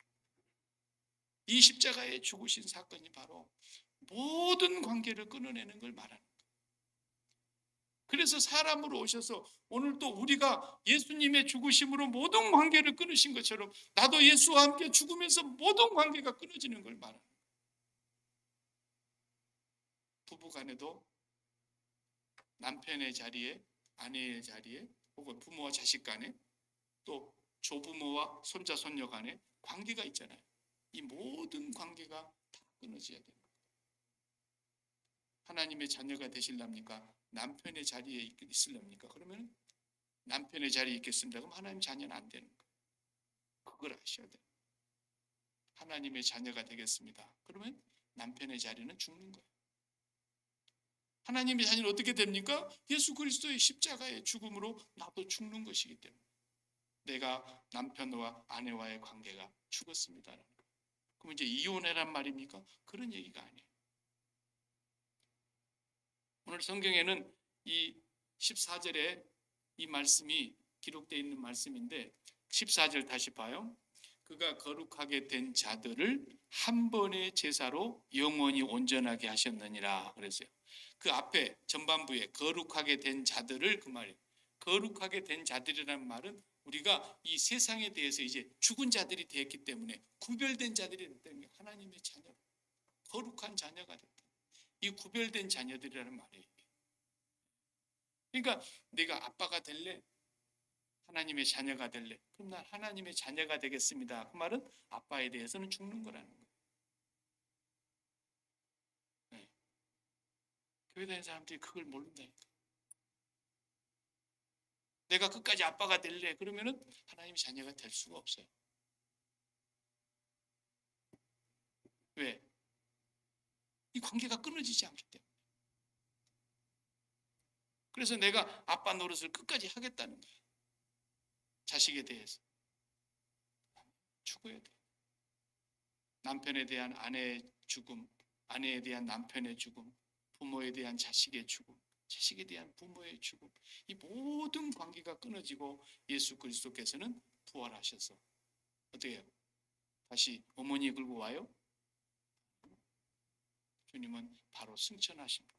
이 십자가에 죽으신 사건이 바로 모든 관계를 끊어내는 걸 말하는 거예요. 그래서 사람으로 오셔서 오늘도 우리가 예수님의 죽으심으로 모든 관계를 끊으신 것처럼 나도 예수와 함께 죽으면서 모든 관계가 끊어지는 걸 말합니다. 부부 간에도 남편의 자리에, 아내의 자리에, 혹은 부모와 자식 간에, 또 조부모와 손자 손녀 간에 관계가 있잖아요. 이 모든 관계가 다 끊어져야 돼요. 하나님의 자녀가 되실랍니까? 남편의 자리에 있으렵니까? 그러면 남편의 자리에 있겠습니다. 그럼 하나님 자녀는 안 되는 거예요. 그걸 아셔야 돼요. 하나님의 자녀가 되겠습니다. 그러면 남편의 자리는 죽는 거예요. 하나님의 자녀는 어떻게 됩니까? 예수 그리스도의 십자가의 죽음으로 나도 죽는 것이기 때문에 내가 남편과 아내와의 관계가 죽었습니다. 그럼 이제 이혼해란 말입니까? 그런 얘기가 아니에요. 오늘 성경에는 이 14절에 이 말씀이 기록되어 있는 말씀인데 14절 다시 봐요. 그가 거룩하게 된 자들을 한 번의 제사로 영원히 온전하게 하셨느니라 그랬어요. 그 앞에 전반부에 거룩하게 된 자들을 그 말이에요. 거룩하게 된 자들이라는 말은 우리가 이 세상에 대해서 이제 죽은 자들이 되었기 때문에 구별된 자들이 됐다는 게 하나님의 자녀, 거룩한 자녀가 됐다. 이 구별된 자녀들이라는 말이에요. 그러니까 내가 아빠가 될래? 하나님의 자녀가 될래? 그럼 난 하나님의 자녀가 되겠습니다. 그 말은 아빠에 대해서는 죽는 거라는 거예요. 네. 교회 다니는 사람들이 그걸 모른다니까. 내가 끝까지 아빠가 될래? 그러면은 하나님의 자녀가 될 수가 없어요. 왜? 이 관계가 끊어지지 않기 때문에. 그래서 내가 아빠 노릇을 끝까지 하겠다는 거예요. 자식에 대해서. 죽어야 돼. 남편에 대한 아내의 죽음, 아내에 대한 남편의 죽음, 부모에 대한 자식의 죽음, 자식에 대한 부모의 죽음, 이 모든 관계가 끊어지고 예수 그리스도께서는 부활하셔서 어떻게 해요? 다시 어머니 끌고 와요? 주님은 바로 승천하신 분.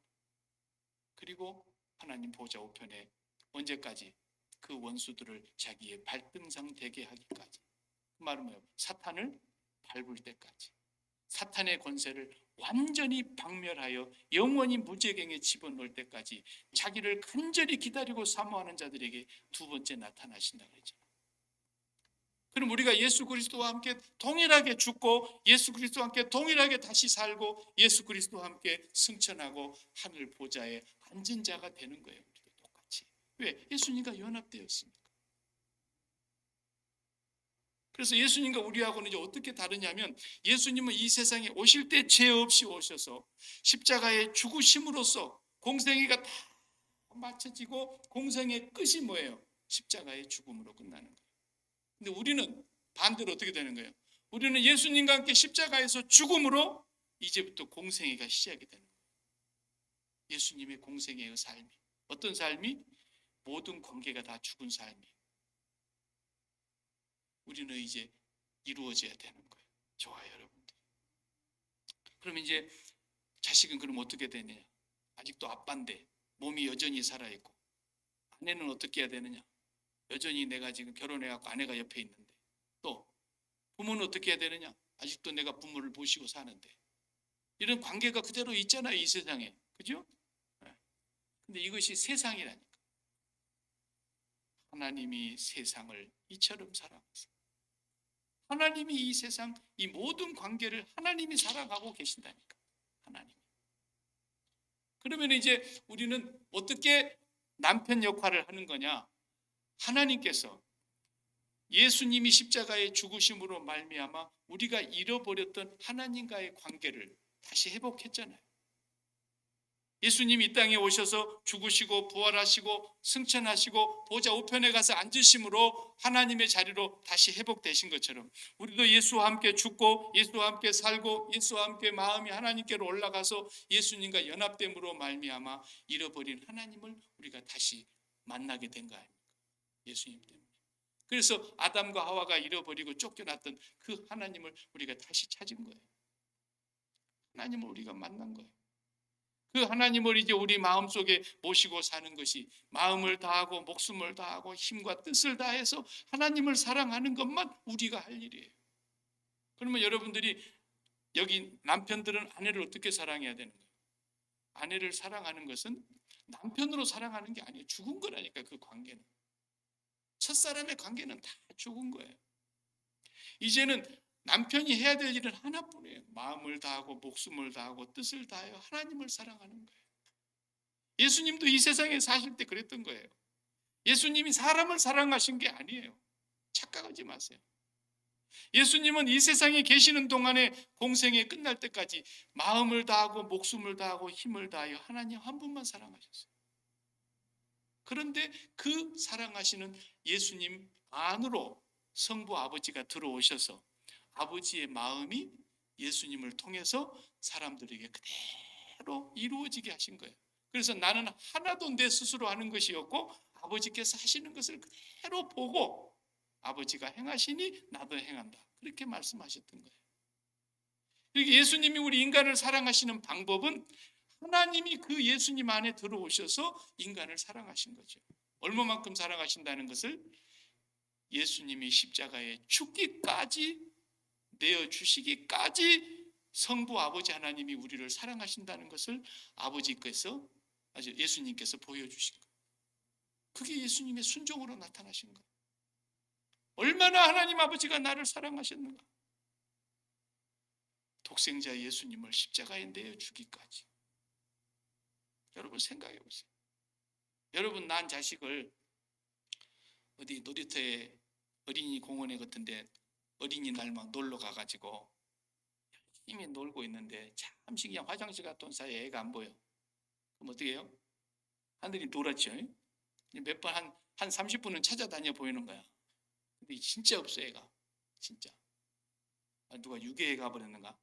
그리고 하나님 보좌 우편에 언제까지? 그 원수들을 자기의 발등상 되게 하기까지. 그 말은 뭐예요? 사탄을 밟을 때까지. 사탄의 권세를 완전히 박멸하여 영원히 무지경에 집어넣을 때까지 자기를 간절히 기다리고 사모하는 자들에게 두 번째 나타나신다 그랬죠. 그럼 우리가 예수 그리스도와 함께 동일하게 죽고 예수 그리스도와 함께 동일하게 다시 살고 예수 그리스도와 함께 승천하고 하늘 보좌에 앉은 자가 되는 거예요. 똑같이. 왜? 예수님과 연합되었습니다. 그래서 예수님과 우리하고는 이제 어떻게 다르냐면 예수님은 이 세상에 오실 때 죄 없이 오셔서 십자가에 죽으심으로써 공생애가 다 마쳐지고 공생의 끝이 뭐예요? 십자가의 죽음으로 끝나는 거예요. 근데 우리는 반대로 어떻게 되는 거예요? 우리는 예수님과 함께 십자가에서 죽음으로 이제부터 공생애가 시작이 되는 거예요. 예수님의 공생애의 삶이. 어떤 삶이? 모든 관계가 다 죽은 삶이에요. 우리는 이제 이루어져야 되는 거예요. 좋아요, 여러분들. 그럼 이제 자식은 그럼 어떻게 되느냐? 아직도 아빠인데 몸이 여전히 살아있고 아내는 어떻게 해야 되느냐? 여전히 내가 지금 결혼해갖고 아내가 옆에 있는데 또 부모는 어떻게 해야 되느냐? 아직도 내가 부모를 모시고 사는데 이런 관계가 그대로 있잖아요, 이 세상에. 그죠? 근데 이것이 세상이라니까. 하나님이 세상을 이처럼 사랑하세요. 하나님이 이 세상, 이 모든 관계를 하나님이 사랑하고 계신다니까. 하나님. 그러면 이제 우리는 어떻게 남편 역할을 하는 거냐? 하나님께서 예수님이 십자가의 죽으심으로 말미암아 우리가 잃어버렸던 하나님과의 관계를 다시 회복했잖아요. 예수님이 이 땅에 오셔서 죽으시고 부활하시고 승천하시고 보좌 우편에 가서 앉으심으로 하나님의 자리로 다시 회복되신 것처럼 우리도 예수와 함께 죽고 예수와 함께 살고 예수와 함께 마음이 하나님께로 올라가서 예수님과 연합됨으로 말미암아 잃어버린 하나님을 우리가 다시 만나게 된 거 아닙니까? 예수님 때문에. 그래서 아담과 하와가 잃어버리고 쫓겨났던 그 하나님을 우리가 다시 찾은 거예요. 하나님을 우리가 만난 거예요. 그 하나님을 이제 우리 마음속에 모시고 사는 것이 마음을 다하고 목숨을 다하고 힘과 뜻을 다해서 하나님을 사랑하는 것만 우리가 할 일이에요. 그러면 여러분들이 여기 남편들은 아내를 어떻게 사랑해야 되는 거예요? 아내를 사랑하는 것은 남편으로 사랑하는 게 아니에요. 죽은 거라니까. 그 관계는, 첫사람의 관계는 다 죽은 거예요. 이제는 남편이 해야 될 일은 하나뿐이에요. 마음을 다하고 목숨을 다하고 뜻을 다하여 하나님을 사랑하는 거예요. 예수님도 이 세상에 사실 때 그랬던 거예요. 예수님이 사람을 사랑하신 게 아니에요. 착각하지 마세요. 예수님은 이 세상에 계시는 동안에 공생에 끝날 때까지 마음을 다하고 목숨을 다하고 힘을 다하여 하나님 한 분만 사랑하셨어요. 그런데 그 사랑하시는 예수님 안으로 성부 아버지가 들어오셔서 아버지의 마음이 예수님을 통해서 사람들에게 그대로 이루어지게 하신 거예요. 그래서 나는 하나도 내 스스로 하는 것이었고 아버지께서 하시는 것을 그대로 보고 아버지가 행하시니 나도 행한다. 그렇게 말씀하셨던 거예요. 그러니까 예수님이 우리 인간을 사랑하시는 방법은 하나님이 그 예수님 안에 들어오셔서 인간을 사랑하신 거죠. 얼마만큼 사랑하신다는 것을 예수님이 십자가에 죽기까지 내어주시기까지 성부 아버지 하나님이 우리를 사랑하신다는 것을 아버지께서, 예수님께서 보여주신 거예요. 그게 예수님의 순종으로 나타나신 거예요. 얼마나 하나님 아버지가 나를 사랑하셨는가. 독생자 예수님을 십자가에 내어주기까지. 여러분 생각해 보세요. 여러분 낳은 자식을 어디 놀이터에 어린이 공원에 같은데 어린이날만 놀러 가가지고 열심히 놀고 있는데 잠시 그냥 화장실 갔다 온 사이에 애가 안 보여. 그럼 어떻게 해요? 하늘이 노랗죠. 몇 번 한 30분은 찾아다녀 보이는 거야. 근데 진짜 없어 애가. 진짜. 누가 유괴해 가버렸는가?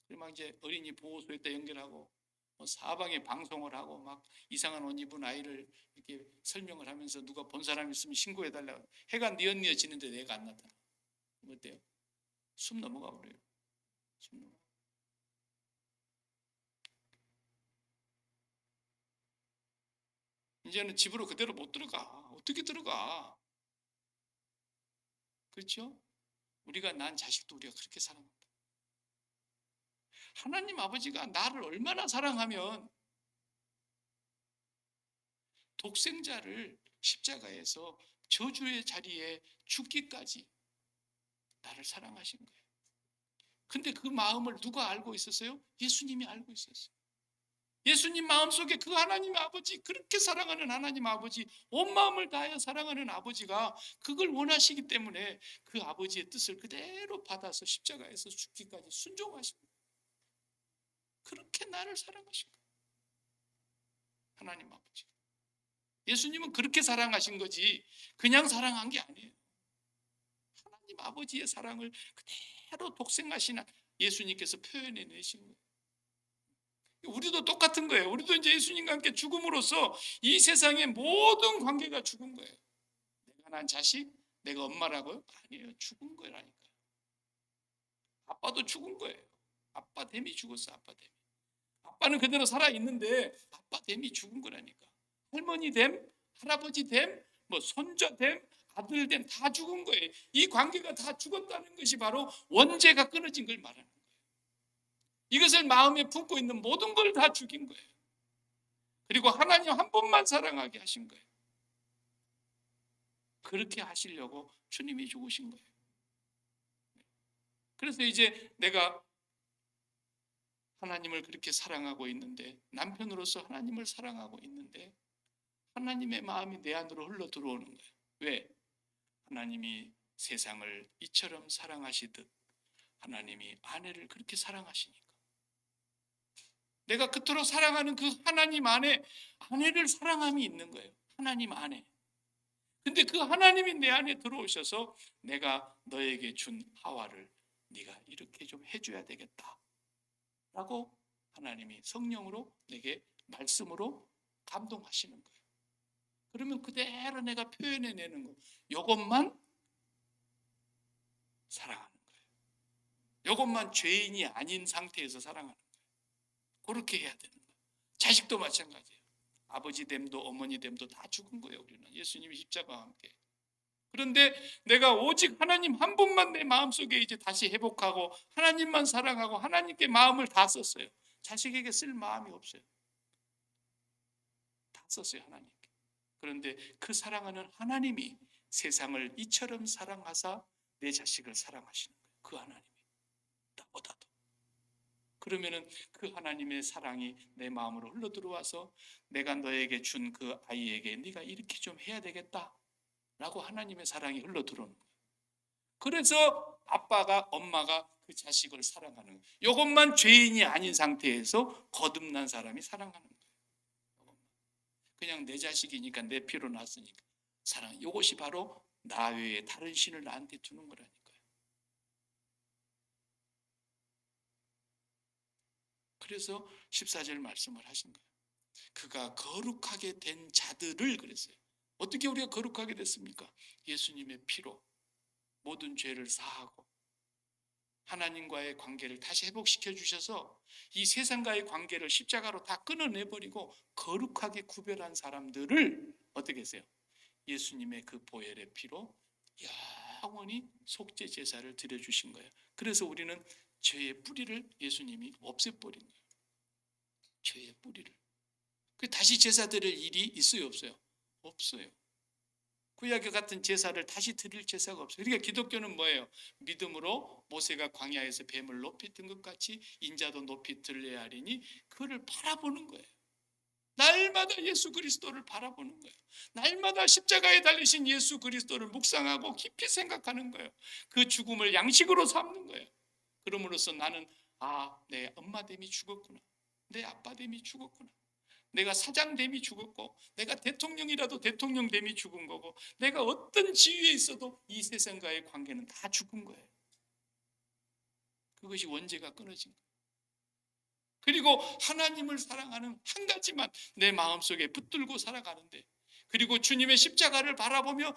그리고 막 이제 어린이 보호소에다 연결하고 사방에 방송을 하고 막 이상한 옷 입은 아이를 이렇게 설명을 하면서 누가 본 사람 있으면 신고해달라고. 해가 뉘엿뉘엿지는데 내가 안 나타나. 어때요? 숨 넘어가 버려요. 숨 넘어가. 이제는 집으로 그대로 못 들어가. 어떻게 들어가? 그렇죠? 우리가 난 자식도 우리가 그렇게 사랑한다. 하나님 아버지가 나를 얼마나 사랑하면 독생자를 십자가에서 저주의 자리에 죽기까지 나를 사랑하신 거예요. 근데 그 마음을 누가 알고 있었어요? 예수님이 알고 있었어요. 예수님 마음속에 그 하나님 아버지, 그렇게 사랑하는 하나님 아버지, 온 마음을 다하여 사랑하는 아버지가 그걸 원하시기 때문에 그 아버지의 뜻을 그대로 받아서 십자가에서 죽기까지 순종하신 거예요. 그렇게 나를 사랑하신 거예요. 하나님 아버지. 예수님은 그렇게 사랑하신 거지 그냥 사랑한 게 아니에요. 하나님 아버지의 사랑을 그대로 독생하신 예수님께서 표현해 내신 거예요. 우리도 똑같은 거예요. 우리도 이제 예수님과 함께 죽음으로써 이 세상의 모든 관계가 죽은 거예요. 내가 난 자식, 내가 엄마라고요? 아니에요. 죽은 거라니까요. 아빠도 죽은 거예요. 아빠 됨이 죽었어. 아빠 됨이. 아빠는 그대로 살아있는데 아빠 됨이 죽은 거라니까. 할머니 됨, 할아버지 됨, 뭐 손자 됨, 아들 됨 다 죽은 거예요. 이 관계가 다 죽었다는 것이 바로 원죄가 끊어진 걸 말하는 거예요. 이것을 마음에 품고 있는 모든 걸 다 죽인 거예요. 그리고 하나님 한 분만 사랑하게 하신 거예요. 그렇게 하시려고 주님이 죽으신 거예요. 그래서 이제 내가 하나님을 그렇게 사랑하고 있는데, 남편으로서 하나님을 사랑하고 있는데 하나님의 마음이 내 안으로 흘러 들어오는 거예요. 왜? 하나님이 세상을 이처럼 사랑하시듯 하나님이 아내를 그렇게 사랑하시니까. 내가 그토록 사랑하는 그 하나님 안에 아내를 사랑함이 있는 거예요. 하나님 안에. 근데 그 하나님이 내 안에 들어오셔서 내가 너에게 준 하와를 네가 이렇게 좀 해줘야 되겠다 라고 하나님이 성령으로 내게 말씀으로 감동하시는 거예요. 그러면 그대로 내가 표현해내는 거, 이것만 사랑하는 거예요. 이것만 죄인이 아닌 상태에서 사랑하는 거예요. 그렇게 해야 되는 거예요. 자식도 마찬가지예요. 아버지 됨도 어머니 됨도 다 죽은 거예요. 우리는 예수님이 십자가와 함께. 그런데 내가 오직 하나님 한 분만 내 마음속에 이제 다시 회복하고 하나님만 사랑하고 하나님께 마음을 다 썼어요. 자식에게 쓸 마음이 없어요. 다 썼어요, 하나님께. 그런데 그 사랑하는 하나님이 세상을 이처럼 사랑하사 내 자식을 사랑하시는 거예요. 그 하나님이 나보다도. 그러면은 그 하나님의 사랑이 내 마음으로 흘러 들어와서 내가 너에게 준 그 아이에게 네가 이렇게 좀 해야 되겠다 라고 하나님의 사랑이 흘러 들어오는 거예요. 그래서 아빠가 엄마가 그 자식을 사랑하는 거예요. 이것만 죄인이 아닌 상태에서 거듭난 사람이 사랑하는 거예요. 그냥 내 자식이니까 내 피로 났으니까 사랑. 이것이 바로 나 외에 다른 신을 나한테 두는 거라니까요. 그래서 14절 말씀을 하신 거예요. 그가 거룩하게 된 자들을 그랬어요. 어떻게 우리가 거룩하게 됐습니까? 예수님의 피로 모든 죄를 사하고 하나님과의 관계를 다시 회복시켜 주셔서 이 세상과의 관계를 십자가로 다 끊어내버리고 거룩하게 구별한 사람들을 어떻게 했어요? 예수님의 그 보혈의 피로 영원히 속죄 제사를 드려주신 거예요. 그래서 우리는 죄의 뿌리를 예수님이 없애버린 거예요. 죄의 뿌리를. 다시 제사 드릴 일이 있어요, 없어요? 없어요. 구약과 같은 제사를 다시 드릴 제사가 없어요. 그러니까 기독교는 뭐예요? 믿음으로 모세가 광야에서 뱀을 높이 든 것 같이 인자도 높이 들려야 하리니 그를 바라보는 거예요. 날마다 예수 그리스도를 바라보는 거예요. 날마다 십자가에 달리신 예수 그리스도를 묵상하고 깊이 생각하는 거예요. 그 죽음을 양식으로 삼는 거예요. 그럼으로써 나는 내 엄마됨이 죽었구나. 내 아빠됨이 죽었구나. 내가 사장됨이 죽었고 내가 대통령이라도 대통령됨이 죽은 거고 내가 어떤 지위에 있어도 이 세상과의 관계는 다 죽은 거예요. 그것이 원죄가 끊어진 거예요. 그리고 하나님을 사랑하는 한 가지만 내 마음속에 붙들고 살아가는데, 그리고 주님의 십자가를 바라보며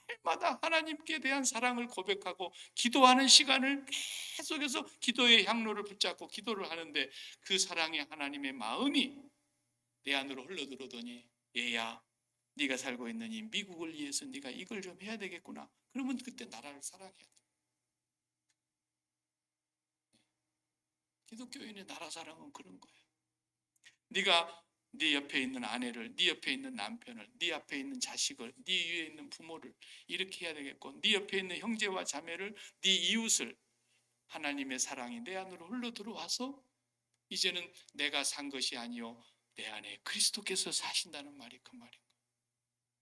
날마다 하나님께 대한 사랑을 고백하고 기도하는 시간을 계속해서 기도의 향로를 붙잡고 기도를 하는데 그 사랑의 하나님의 마음이 내 안으로 흘러들어오더니 얘야 네가 살고 있는 이 미국을 위해서 네가 이걸 좀 해야 되겠구나. 그러면 그때 나라를 사랑해야 돼. 기독교인의 나라 사랑은 그런 거예요. 네가 네 옆에 있는 아내를, 네 옆에 있는 남편을, 네 앞에 있는 자식을, 네 위에 있는 부모를 이렇게 해야 되겠고, 네 옆에 있는 형제와 자매를, 네 이웃을 하나님의 사랑이 내 안으로 흘러 들어와서 이제는 내가 산 것이 아니요 내 안에 그리스도께서 사신다는 말이 그 말인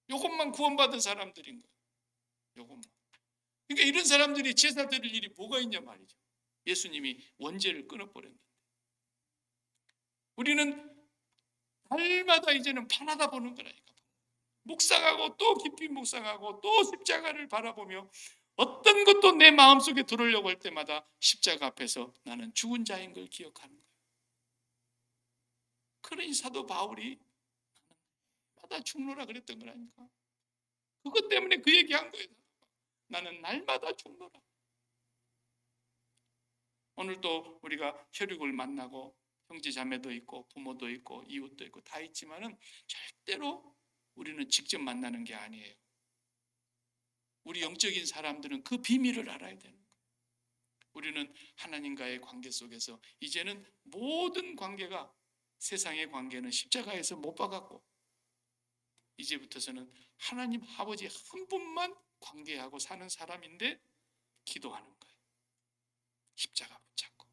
거예요. 이것만 구원받은 사람들인 거예요. 이것만. 그러니까 이런 사람들이 제사 드릴 일이 뭐가 있냐 말이죠. 예수님이 원죄를 끊어버렸는데 우리는 날마다 이제는 바라다 보는 거라니까. 묵상하고 또 깊이 묵상하고 또 십자가를 바라보며 어떤 것도 내 마음속에 들어오려고 할 때마다 십자가 앞에서 나는 죽은 자인 걸 기억하는 거예요. 그러니 사도 바울이 날마다 죽노라 그랬던 거라니까. 그것 때문에 그 얘기한 거예요. 나는 날마다 죽노라. 오늘 또 우리가 혈육을 만나고 형제 자매도 있고 부모도 있고 이웃도 있고 다 있지만은 절대로 우리는 직접 만나는 게 아니에요. 우리 영적인 사람들은 그 비밀을 알아야 되는 거예요. 우리는 하나님과의 관계 속에서 이제는 모든 관계가, 세상의 관계는 십자가에서 못 박았고 이제부터서는 하나님 아버지 한 분만 관계하고 사는 사람인데 기도하는 거예요. 십자가 붙잡고.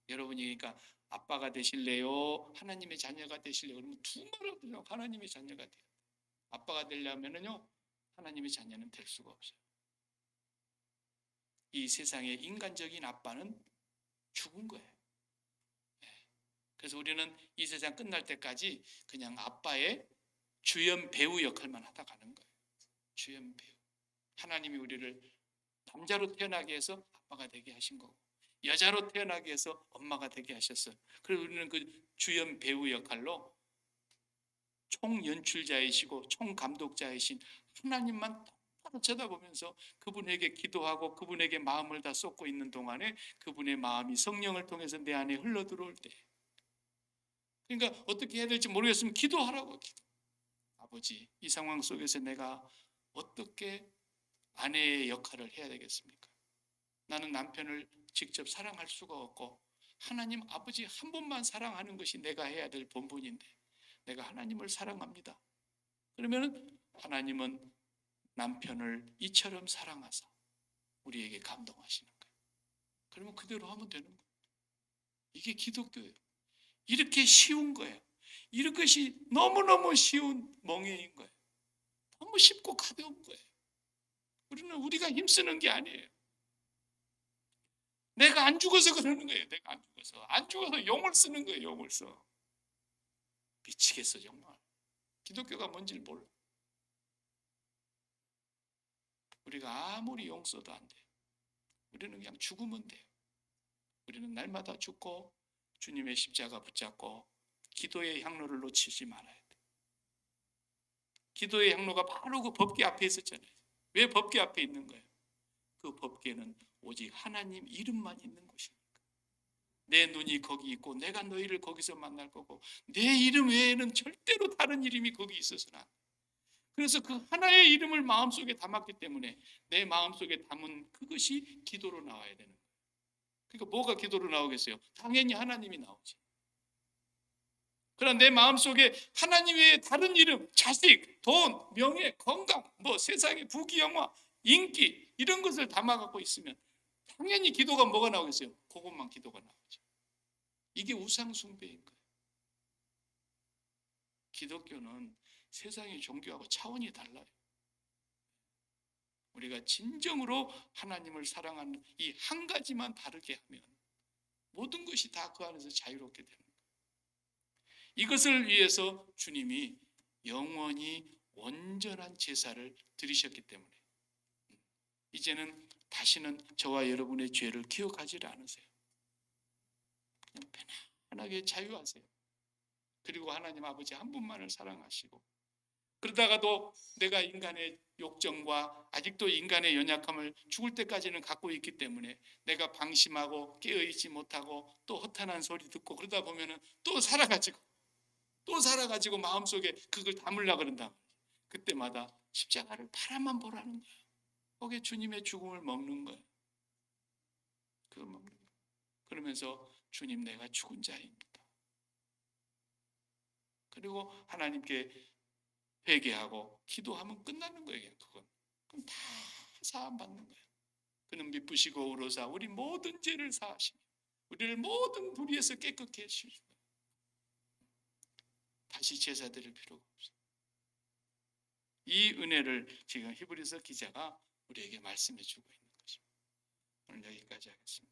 여러분이 그러니까 아빠가 되실래요? 하나님의 자녀가 되실래요? 그러면 두 말을 들으면 하나님의 자녀가 돼요. 아빠가 되려면은요 하나님의 자녀는 될 수가 없어요. 이 세상의 인간적인 아빠는 죽은 거예요. 그래서 우리는 이 세상 끝날 때까지 그냥 아빠의 주연 배우 역할만 하다 가는 거예요. 주연 배우. 하나님이 우리를 남자로 태어나게 해서 아빠가 되게 하신 거고 여자로 태어나게 해서 엄마가 되게 하셨어요. 그래서 우리는 그 주연 배우 역할로 총연출자이시고 총감독자이신 하나님만 똑바로 쳐다보면서 그분에게 기도하고 그분에게 마음을 다 쏟고 있는 동안에 그분의 마음이 성령을 통해서 내 안에 흘러들어올 때 그러니까 어떻게 해야 될지 모르겠으면 기도하라고. 기도. 아버지, 이 상황 속에서 내가 어떻게 아내의 역할을 해야 되겠습니까? 나는 남편을 직접 사랑할 수가 없고 하나님 아버지 한 분만 사랑하는 것이 내가 해야 될 본분인데 내가 하나님을 사랑합니다. 그러면 하나님은 남편을 이처럼 사랑하사 우리에게 감동하시는 거예요. 그러면 그대로 하면 되는 거예요. 이게 기독교예요. 이렇게 쉬운 거예요. 이것이 너무너무 쉬운 멍에인 거예요. 너무 쉽고 가벼운 거예요. 우리가 힘쓰는 게 아니에요. 내가 안 죽어서 그러는 거예요. 내가 안 죽어서 용을 쓰는 거예요. 용을 써. 미치겠어 정말. 기독교가 뭔지를 몰라. 우리가 아무리 용 써도 안 돼. 우리는 그냥 죽으면 돼요. 우리는 날마다 죽고 주님의 십자가 붙잡고 기도의 향로를 놓치지 말아야 돼. 기도의 향로가 바로 그 법궤 앞에 있었잖아요. 왜 법궤 앞에 있는 거예요? 그 법궤는 오직 하나님 이름만 있는 곳이니까. 내 눈이 거기 있고 내가 너희를 거기서 만날 거고 내 이름 외에는 절대로 다른 이름이 거기 있어서는 안 돼. 그래서 그 하나의 이름을 마음속에 담았기 때문에 내 마음속에 담은 그것이 기도로 나와야 되는 거예요. 그러니까 뭐가 기도로 나오겠어요? 당연히 하나님이 나오지. 그러나 내 마음속에 하나님 외에 다른 이름, 자식, 돈, 명예, 건강, 세상의 부귀영화, 인기 이런 것을 담아갖고 있으면 당연히 기도가 뭐가 나오겠어요? 그것만 기도가 나오죠. 이게 우상 숭배인 거예요. 기독교는 세상의 종교하고 차원이 달라요. 우리가 진정으로 하나님을 사랑하는 이 한 가지만 다르게 하면 모든 것이 다 그 안에서 자유롭게 되는 거예요. 이것을 위해서 주님이 영원히 온전한 제사를 드리셨기 때문에 이제는 다시는 저와 여러분의 죄를 기억하지 않으세요. 그냥 편안하게 자유하세요. 그리고 하나님 아버지 한 분만을 사랑하시고 그러다가도 내가 인간의 욕정과 아직도 인간의 연약함을 죽을 때까지는 갖고 있기 때문에 내가 방심하고 깨어있지 못하고 또 허탄한 소리 듣고 그러다 보면은 또 살아가지고 마음속에 그걸 담으려고 그런다. 그때마다 십자가를 바라만 보라는 거예요. 거기에 주님의 죽음을 먹는 거예요. 그걸 먹는 거예요. 그러면서 주님 내가 죽은 자입니다. 그리고 하나님께 회개하고 기도하면 끝나는 거예요. 그럼 다 사함 받는 거예요. 그는 미쁘시고 의로사 우리 모든 죄를 사하시며 우리를 모든 불의에서 깨끗게 해주시는 거예요. 다시 제사 드릴 필요가 없어요. 이 은혜를 지금 히브리서 기자가 우리에게 말씀해 주고 있는 것입니다. 오늘 여기까지 하겠습니다.